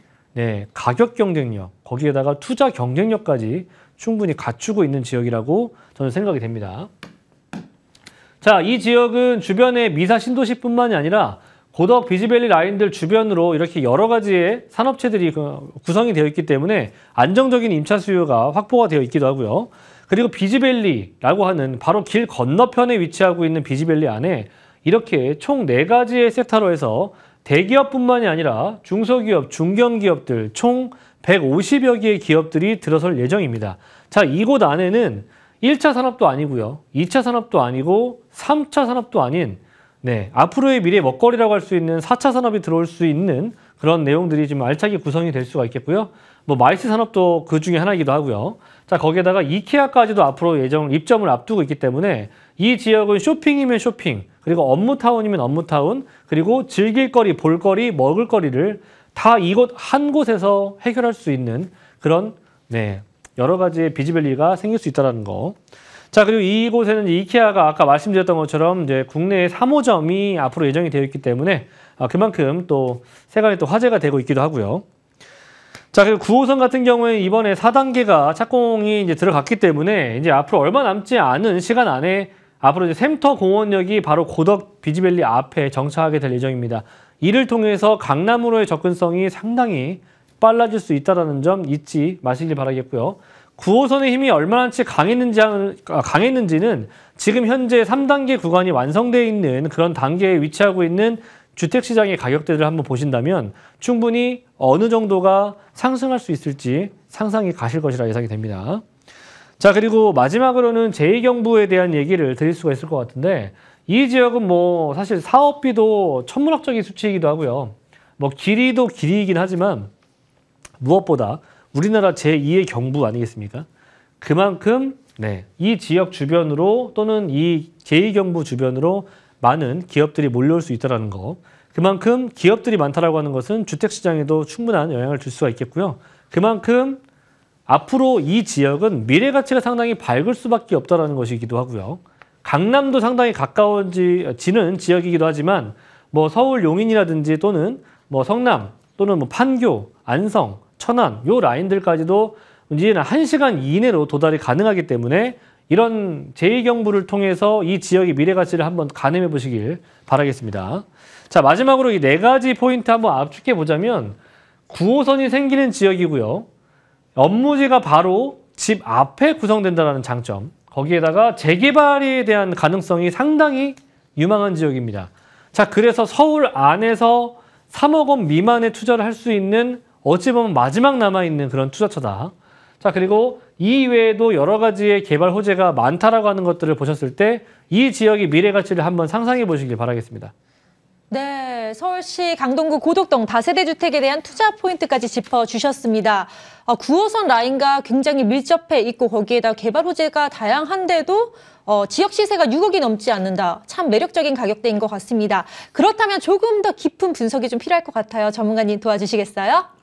가격 경쟁력, 거기에다가 투자 경쟁력까지 충분히 갖추고 있는 지역이라고 저는 생각이 됩니다. 자, 이 지역은 주변에 미사 신도시뿐만이 아니라 고덕 비즈밸리 라인들 주변으로 이렇게 여러 가지의 산업체들이 구성이 되어 있기 때문에 안정적인 임차 수요가 확보가 되어 있기도 하고요. 그리고 비즈밸리라고 하는 바로 길 건너편에 위치하고 있는 비즈밸리 안에 이렇게 총 4가지의 섹터로 해서 대기업뿐만이 아니라 중소기업, 중견기업들 총 150여 개의 기업들이 들어설 예정입니다. 자, 이곳 안에는 1차 산업도 아니고요. 2차 산업도 아니고 3차 산업도 아닌 앞으로의 미래 먹거리라고 할 수 있는 4차 산업이 들어올 수 있는 그런 내용들이 좀 알차게 구성이 될 수가 있겠고요. 뭐 마이스 산업도 그 중에 하나이기도 하고요. 자, 거기에다가 이케아까지도 앞으로 입점을 앞두고 있기 때문에 이 지역은 쇼핑이면 쇼핑, 그리고 업무타운이면 업무타운, 그리고 즐길거리, 볼거리, 먹을거리를 다 이곳 한 곳에서 해결할 수 있는 그런 여러 가지의 비즈밸리가 생길 수 있다는 거. 자, 그리고 이곳에는 이케아가 아까 말씀드렸던 것처럼 이제 국내에 3호점이 앞으로 예정이 되어 있기 때문에 그만큼 또 세간에 또 화제가 되고 있기도 하고요. 자, 그리고 9호선 같은 경우에 이번에 4단계가 착공이 이제 들어갔기 때문에 이제 앞으로 얼마 남지 않은 시간 안에 앞으로 이제 샘터 공원역이 바로 고덕 비즈밸리 앞에 정차하게 될 예정입니다. 이를 통해서 강남으로의 접근성이 상당히 빨라질 수 있다는 점 잊지 마시길 바라겠고요. 9호선의 힘이 얼마나 강했는지는 지금 현재 3단계 구간이 완성되어 있는 그런 단계에 위치하고 있는 주택시장의 가격대를 한번 보신다면 충분히 어느 정도가 상승할 수 있을지 상상이 가실 것이라 예상이 됩니다. 자, 그리고 마지막으로는 제2경부에 대한 얘기를 드릴 수가 있을 것 같은데 이 지역은 뭐 사실 사업비도 천문학적인 수치이기도 하고요. 뭐 길이도 길이이긴 하지만 무엇보다 우리나라 제2의 경부 아니겠습니까? 그만큼 이 지역 주변으로 또는 이 제2경부 주변으로 많은 기업들이 몰려올 수 있다는 거. 그만큼 기업들이 많다라고 하는 것은 주택시장에도 충분한 영향을 줄 수가 있겠고요. 그만큼 앞으로 이 지역은 미래 가치가 상당히 밝을 수밖에 없다는 것이기도 하고요. 강남도 상당히 가까워지는 지역이기도 하지만 뭐 서울 용인이라든지 또는 뭐 성남 또는 뭐 판교, 안성, 천안 요 라인들까지도 이제는 1시간 이내로 도달이 가능하기 때문에 이런 제2경부를 통해서 이 지역의 미래 가치를 한번 가늠해 보시길 바라겠습니다. 자, 마지막으로 이 4가지 포인트 한번 압축해 보자면 9호선이 생기는 지역이고요. 업무지가 바로 집 앞에 구성된다는 장점. 거기에다가 재개발에 대한 가능성이 상당히 유망한 지역입니다. 자, 그래서 서울 안에서 3억 원 미만의 투자를 할 수 있는 어찌 보면 마지막 남아있는 그런 투자처다. 자, 그리고 이 이외에도 여러 가지의 개발 호재가 많다라고 하는 것들을 보셨을 때 이 지역의 미래 가치를 한번 상상해 보시길 바라겠습니다. 네, 서울시 강동구 고덕동 다세대 주택에 대한 투자 포인트까지 짚어주셨습니다. 9호선 라인과 굉장히 밀접해 있고 거기에다 개발 호재가 다양한데도 지역 시세가 6억이 넘지 않는다. 참 매력적인 가격대인 것 같습니다. 그렇다면 조금 더 깊은 분석이 좀 필요할 것 같아요. 전문가님 도와주시겠어요?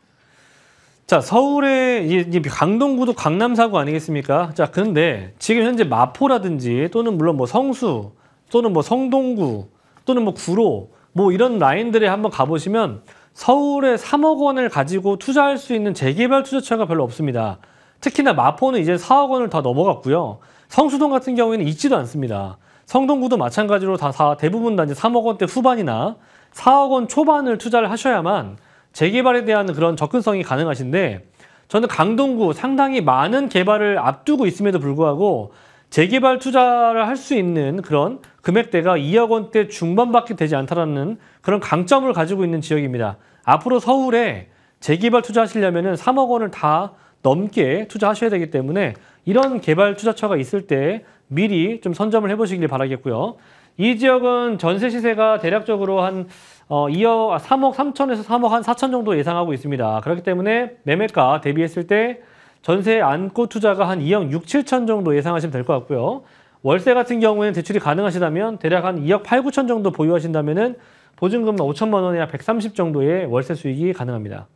자, 서울의 강동구도 강남사구 아니겠습니까? 자, 그런데 지금 현재 마포라든지 또는 물론 뭐 성수 또는 뭐 성동구 또는 뭐 구로 뭐 이런 라인들에 한번 가보시면 서울에 3억 원을 가지고 투자할 수 있는 재개발 투자처가 별로 없습니다. 특히나 마포는 이제 4억 원을 다 넘어갔고요. 성수동 같은 경우에는 있지도 않습니다. 성동구도 마찬가지로 대부분 다 이제 3억 원대 후반이나 4억 원 초반을 투자를 하셔야만 재개발에 대한 그런 접근성이 가능하신데 저는 강동구 상당히 많은 개발을 앞두고 있음에도 불구하고 재개발 투자를 할 수 있는 그런 금액대가 2억 원대 중반밖에 되지 않다라는 그런 강점을 가지고 있는 지역입니다. 앞으로 서울에 재개발 투자하시려면 3억 원을 다 넘게 투자하셔야 되기 때문에 이런 개발 투자처가 있을 때 미리 좀 선점을 해보시길 바라겠고요. 이 지역은 전세 시세가 대략적으로 한 3억 3천에서 3억 한 4천 정도 예상하고 있습니다. 그렇기 때문에 매매가 대비했을 때 전세 안고 투자가 한 2억 6, 7천 정도 예상하시면 될 것 같고요. 월세 같은 경우에는 대출이 가능하시다면 대략 한 2억 8, 9천 정도 보유하신다면은 보증금만 5천만 원이나 130 정도의 월세 수익이 가능합니다.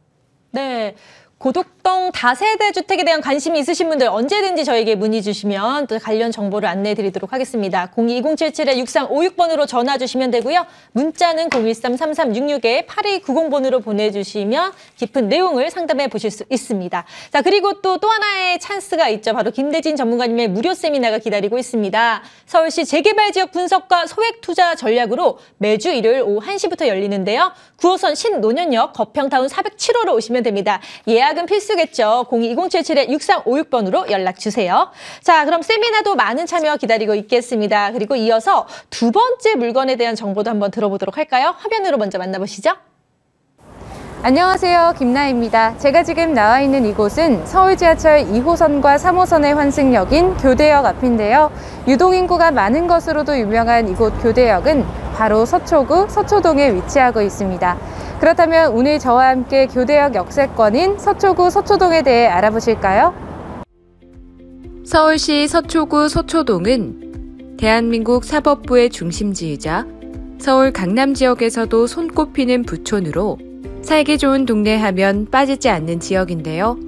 네. 고덕동 다세대 주택에 대한 관심이 있으신 분들 언제든지 저에게 문의 주시면 또 관련 정보를 안내해 드리도록 하겠습니다. 02-2077-6356번으로 전화 주시면 되고요. 문자는 013-3366-8290번으로 보내주시면 깊은 내용을 상담해 보실 수 있습니다. 자, 그리고 또 하나의 찬스가 있죠. 바로 김대진 전문가님의 무료 세미나가 기다리고 있습니다. 서울시 재개발 지역 분석과 소액 투자 전략으로 매주 일요일 오후 1시부터 열리는데요. 9호선 신논현역 거평타운 407호로 오시면 됩니다. 예약은 필수겠죠. 02-2077-6356번으로 연락 주세요. 자, 그럼 세미나도 많은 참여 기다리고 있겠습니다. 그리고 이어서 두 번째 물건에 대한 정보도 한번 들어보도록 할까요? 화면으로 먼저 만나보시죠. 안녕하세요. 김나입니다. 제가 지금 나와 있는 이곳은 서울 지하철 2호선과 3호선의 환승역인 교대역 앞인데요. 유동인구가 많은 것으로도 유명한 이곳 교대역은 바로 서초구 서초동에 위치하고 있습니다. 그렇다면 오늘 저와 함께 교대역 역세권인 서초구 서초동에 대해 알아보실까요? 서울시 서초구 서초동은 대한민국 사법부의 중심지이자 서울 강남 지역에서도 손꼽히는 부촌으로 살기 좋은 동네 하면 빠지지 않는 지역인데요.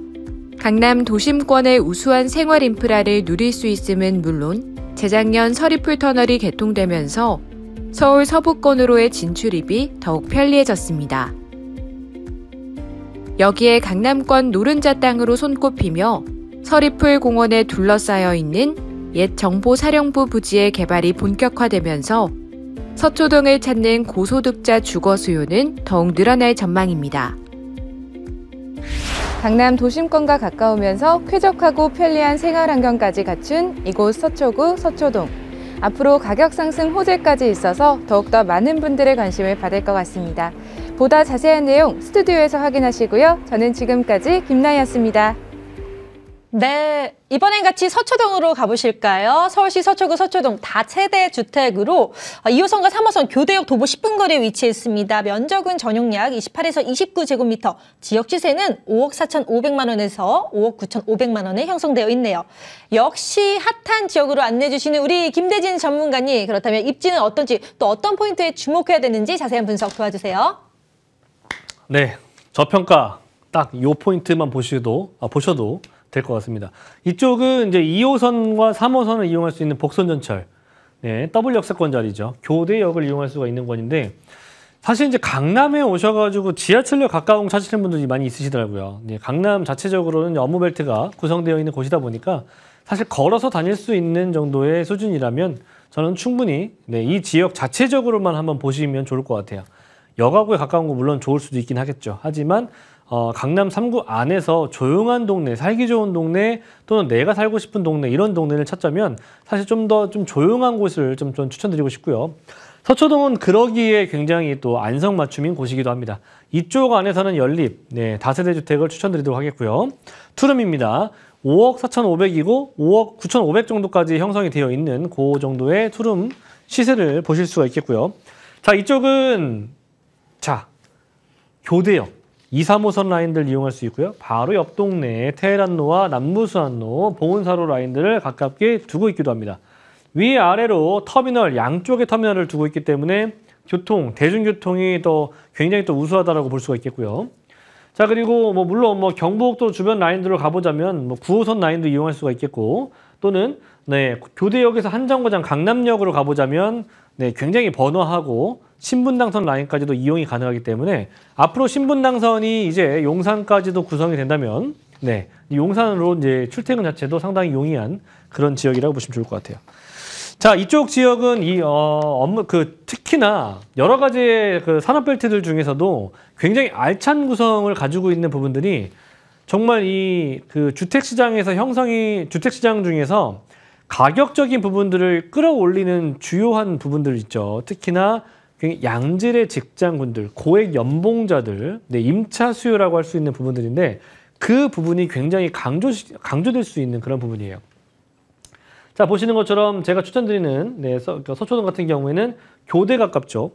강남 도심권의 우수한 생활 인프라를 누릴 수 있음은 물론 재작년 서리풀 터널이 개통되면서 서울 서부권으로의 진출입이 더욱 편리해졌습니다. 여기에 강남권 노른자 땅으로 손꼽히며 서리풀 공원에 둘러싸여 있는 옛 정보사령부 부지의 개발이 본격화되면서 서초동을 찾는 고소득자 주거 수요는 더욱 늘어날 전망입니다. 강남 도심권과 가까우면서 쾌적하고 편리한 생활 환경까지 갖춘 이곳 서초구 서초동. 앞으로 가격 상승 호재까지 있어서 더욱더 많은 분들의 관심을 받을 것 같습니다. 보다 자세한 내용 스튜디오에서 확인하시고요. 저는 지금까지 김나희였습니다. 네, 이번엔 같이 서초동으로 가보실까요? 서울시 서초구 서초동 다세대 주택으로 2호선과 3호선 교대역 도보 10분 거리에 위치해 있습니다. 면적은 전용 약 28에서 29제곱미터, 지역 시세는 5억 4,500만 원에서 5억 9,500만 원에 형성되어 있네요. 역시 핫한 지역으로 안내해 주시는 우리 김대진 전문가님, 그렇다면 입지는 어떤지 또 어떤 포인트에 주목해야 되는지 자세한 분석 도와주세요. 네, 저평가 딱 이 포인트만 보셔도 될 것 같습니다. 이쪽은 이제 2호선과 3호선을 이용할 수 있는 복선전철, 네, 더블 역세권 자리죠. 교대역을 이용할 수가 있는 권인데, 사실 이제 강남에 오셔가지고 지하철역 가까운 곳 찾으시는 분들이 많이 있으시더라고요. 네, 강남 자체적으로는 업무벨트가 구성되어 있는 곳이다 보니까 사실 걸어서 다닐 수 있는 정도의 수준이라면 저는 충분히 이 지역 자체적으로만 한번 보시면 좋을 것 같아요. 역하고에 가까운 거 물론 좋을 수도 있긴 하겠죠. 하지만 강남 3구 안에서 조용한 동네, 살기 좋은 동네 또는 내가 살고 싶은 동네, 이런 동네를 찾자면 사실 좀 더 조용한 곳을 좀 추천드리고 싶고요. 서초동은 그러기에 굉장히 또 안성맞춤인 곳이기도 합니다. 이쪽 안에서는 연립, 다세대 주택을 추천드리도록 하겠고요. 투룸입니다. 5억 4,500이고 5억 9,500 정도까지 형성이 되어 있는 그 정도의 투룸 시세를 보실 수가 있겠고요. 자, 이쪽은 교대역 2, 3호선 라인들 이용할 수 있고요. 바로 옆 동네에 테헤란로와 남부수안로, 보은사로 라인들을 가깝게 두고 있기도 합니다. 위아래로 터미널, 양쪽에 터미널을 두고 있기 때문에 대중교통이 굉장히 우수하다라고 볼 수가 있겠고요. 자, 그리고 물론 경부고속도로 주변 라인들을 가보자면 9호선 라인도 이용할 수가 있겠고, 또는 교대역에서 한정거장 강남역으로 가보자면 굉장히 번화하고 신분당선 라인까지도 이용이 가능하기 때문에 앞으로 신분당선이 이제 용산까지도 구성이 된다면 용산으로 이제 출퇴근 자체도 상당히 용이한 그런 지역이라고 보시면 좋을 것 같아요. 자, 이쪽 지역은 특히나 여러 가지의 산업벨트들 중에서도 굉장히 알찬 구성을 가지고 있는 부분들이 정말 주택시장에서 주택시장 중에서 가격적인 부분들을 끌어올리는 주요한 부분들 있죠. 특히나 양질의 직장군들, 고액 연봉자들, 임차 수요라고 할 수 있는 부분들인데 그 부분이 굉장히 강조될 수 있는 그런 부분이에요. 자, 보시는 것처럼 제가 추천드리는 서초동 같은 경우에는 교대 가깝죠.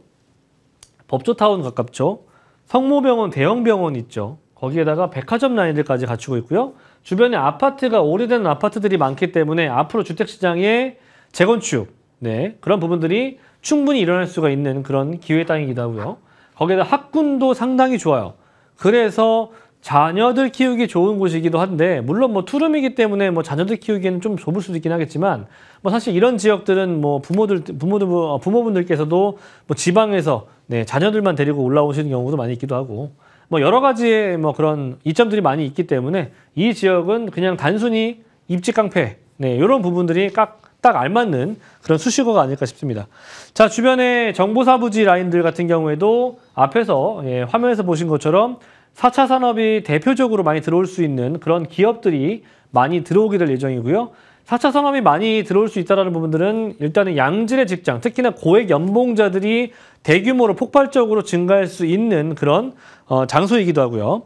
법조타운 가깝죠. 성모병원, 대형병원 있죠. 거기에다가 백화점 라인들까지 갖추고 있고요. 주변에 오래된 아파트들이 많기 때문에 앞으로 주택시장에 재건축, 네, 그런 부분들이 충분히 일어날 수가 있는 그런 기회의 땅이기도 하고요. 거기에다 학군도 상당히 좋아요. 그래서 자녀들 키우기 좋은 곳이기도 한데, 물론 뭐 투룸이기 때문에 뭐 자녀들 키우기에는 좀 좁을 수도 있긴 하겠지만, 뭐 사실 이런 지역들은 뭐 부모분들께서도 뭐 지방에서 네, 자녀들만 데리고 올라오시는 경우도 많이 있기도 하고, 뭐 여러 가지의 뭐 그런 이점들이 많이 있기 때문에 이 지역은 그냥 단순히 입지 깡패, 네, 이런 부분들이 딱 알맞는 그런 수식어가 아닐까 싶습니다. 자, 주변에 정보사 부지 라인들 같은 경우에도 앞에서 화면에서 보신 것처럼 4차 산업이 대표적으로 많이 들어올 수 있는 그런 기업들이 많이 들어오게 될 예정이고요. 4차 산업이 많이 들어올 수 있다는 부분들은 일단은 양질의 직장, 특히나 고액 연봉자들이 대규모로 폭발적으로 증가할 수 있는 그런 장소이기도 하고요.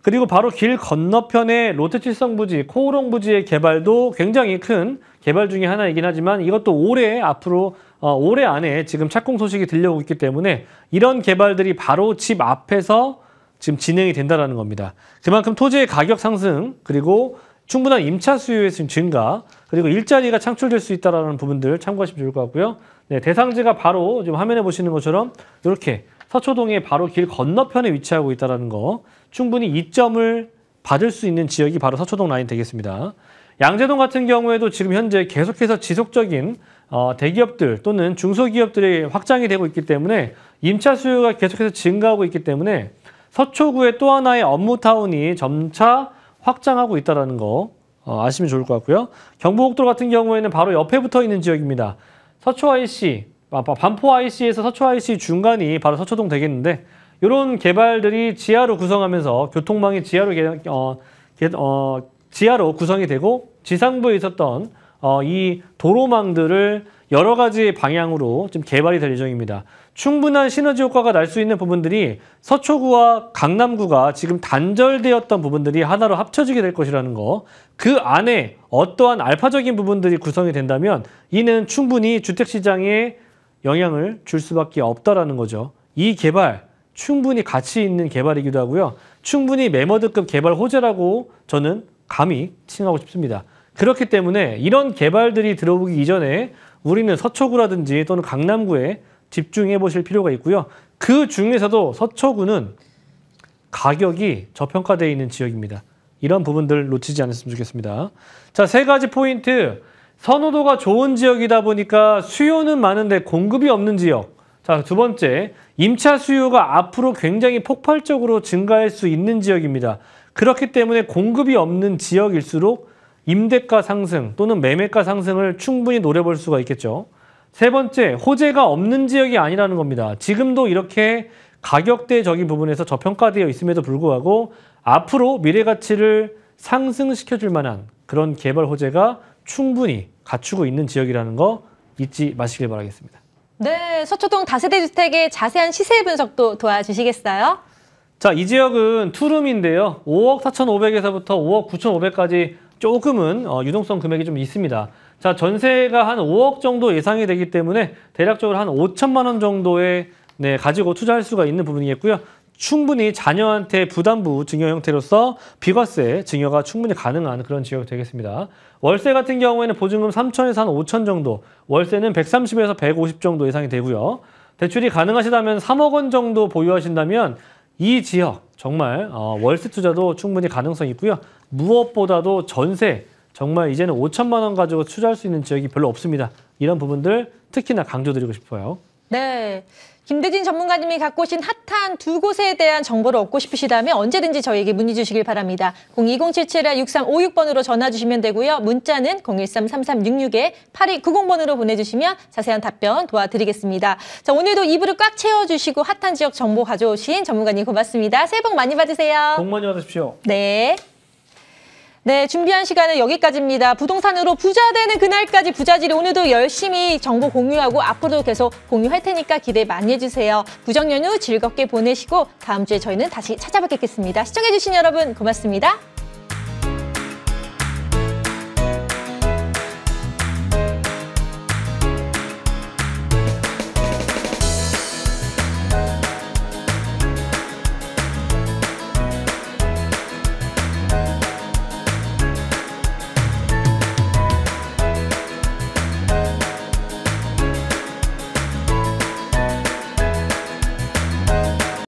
그리고 바로 길 건너편의 롯데칠성 부지, 코오롱 부지의 개발도 굉장히 큰 개발 중에 하나이긴 하지만 이것도 올해 안에 지금 착공 소식이 들려오고 있기 때문에 이런 개발들이 바로 집 앞에서 지금 진행이 된다는 겁니다. 그만큼 토지의 가격 상승, 그리고 충분한 임차 수요의 증가, 그리고 일자리가 창출될 수 있다는 부분들 참고하시면 좋을 것 같고요. 네, 대상지가 바로 지금 화면에 보시는 것처럼 이렇게 서초동의 바로 길 건너편에 위치하고 있다는 거, 충분히 이점을 받을 수 있는 지역이 바로 서초동 라인 되겠습니다. 양재동 같은 경우에도 지금 현재 계속해서 지속적인 대기업들 또는 중소기업들이 확장이 되고 있기 때문에 임차 수요가 계속해서 증가하고 있기 때문에 서초구의 또 하나의 업무타운이 점차 확장하고 있다는 거 아시면 좋을 것 같고요. 경부고속도로 같은 경우에는 바로 옆에 붙어 있는 지역입니다. 서초 IC, 반포 IC에서 서초 IC 중간이 바로 서초동 되겠는데, 이런 개발들이 지하로 구성하면서 교통망이 지하로 구성이 되고 지상부에 있었던 이 도로망들을 여러 가지 방향으로 좀 개발이 될 예정입니다. 충분한 시너지 효과가 날 수 있는 부분들이 서초구와 강남구가 지금 단절되었던 부분들이 하나로 합쳐지게 될 것이라는 거, 그 안에 어떠한 알파적인 부분들이 구성이 된다면 이는 충분히 주택시장에 영향을 줄 수밖에 없다라는 거죠. 이 개발 충분히 가치 있는 개발이기도 하고요. 충분히 매머드급 개발 호재라고 저는 감히 칭하고 싶습니다. 그렇기 때문에 이런 개발들이 들어오기 이전에 우리는 서초구라든지 또는 강남구에 집중해 보실 필요가 있고요. 그 중에서도 서초구는 가격이 저평가되어 있는 지역입니다. 이런 부분들 놓치지 않았으면 좋겠습니다. 자, 세 가지 포인트. 선호도가 좋은 지역이다 보니까 수요는 많은데 공급이 없는 지역. 자, 두 번째, 임차 수요가 앞으로 굉장히 폭발적으로 증가할 수 있는 지역입니다. 그렇기 때문에 공급이 없는 지역일수록 임대가 상승 또는 매매가 상승을 충분히 노려볼 수가 있겠죠. 세 번째, 호재가 없는 지역이 아니라는 겁니다. 지금도 이렇게 가격대적인 부분에서 저평가되어 있음에도 불구하고 앞으로 미래 가치를 상승시켜줄 만한 그런 개발 호재가 충분히 갖추고 있는 지역이라는 거 잊지 마시길 바라겠습니다. 네, 서초동 다세대 주택의 자세한 시세 분석도 도와주시겠어요? 자, 이 지역은 투룸인데요. 5억 4,500에서부터 5억 9,500까지 조금은 유동성 금액이 좀 있습니다. 자, 전세가 한 5억 정도 예상이 되기 때문에 대략적으로 한 5천만 원 정도에 가지고 투자할 수가 있는 부분이겠고요. 충분히 자녀한테 부담부 증여 형태로서 비과세 증여가 충분히 가능한 그런 지역이 되겠습니다. 월세 같은 경우에는 보증금 3천에서 한 5천 정도, 월세는 130에서 150 정도 예상이 되고요. 대출이 가능하시다면 3억 원 정도 보유하신다면 이 지역 정말 월세 투자도 충분히 가능성이 있고요. 무엇보다도 전세, 정말 이제는 5천만 원 가지고 투자할 수 있는 지역이 별로 없습니다. 이런 부분들 특히나 강조드리고 싶어요. 네. 김대진 전문가님이 갖고 오신 핫한 두 곳에 대한 정보를 얻고 싶으시다면 언제든지 저희에게 문의 주시길 바랍니다. 02077-6356번으로 전화 주시면 되고요. 문자는 013-3366-8290번으로 보내주시면 자세한 답변 도와드리겠습니다. 자, 오늘도 2부를 꽉 채워주시고 핫한 지역 정보 가져오신 전문가님 고맙습니다. 새해 복 많이 받으세요. 복 많이 받으십시오. 네. 네, 준비한 시간은 여기까지입니다. 부동산으로 부자 되는 그날까지 부자질이 오늘도 열심히 정보 공유하고 앞으로도 계속 공유할 테니까 기대 많이 해주세요. 부정 연휴 즐겁게 보내시고 다음 주에 저희는 다시 찾아뵙겠습니다. 시청해주신 여러분 고맙습니다.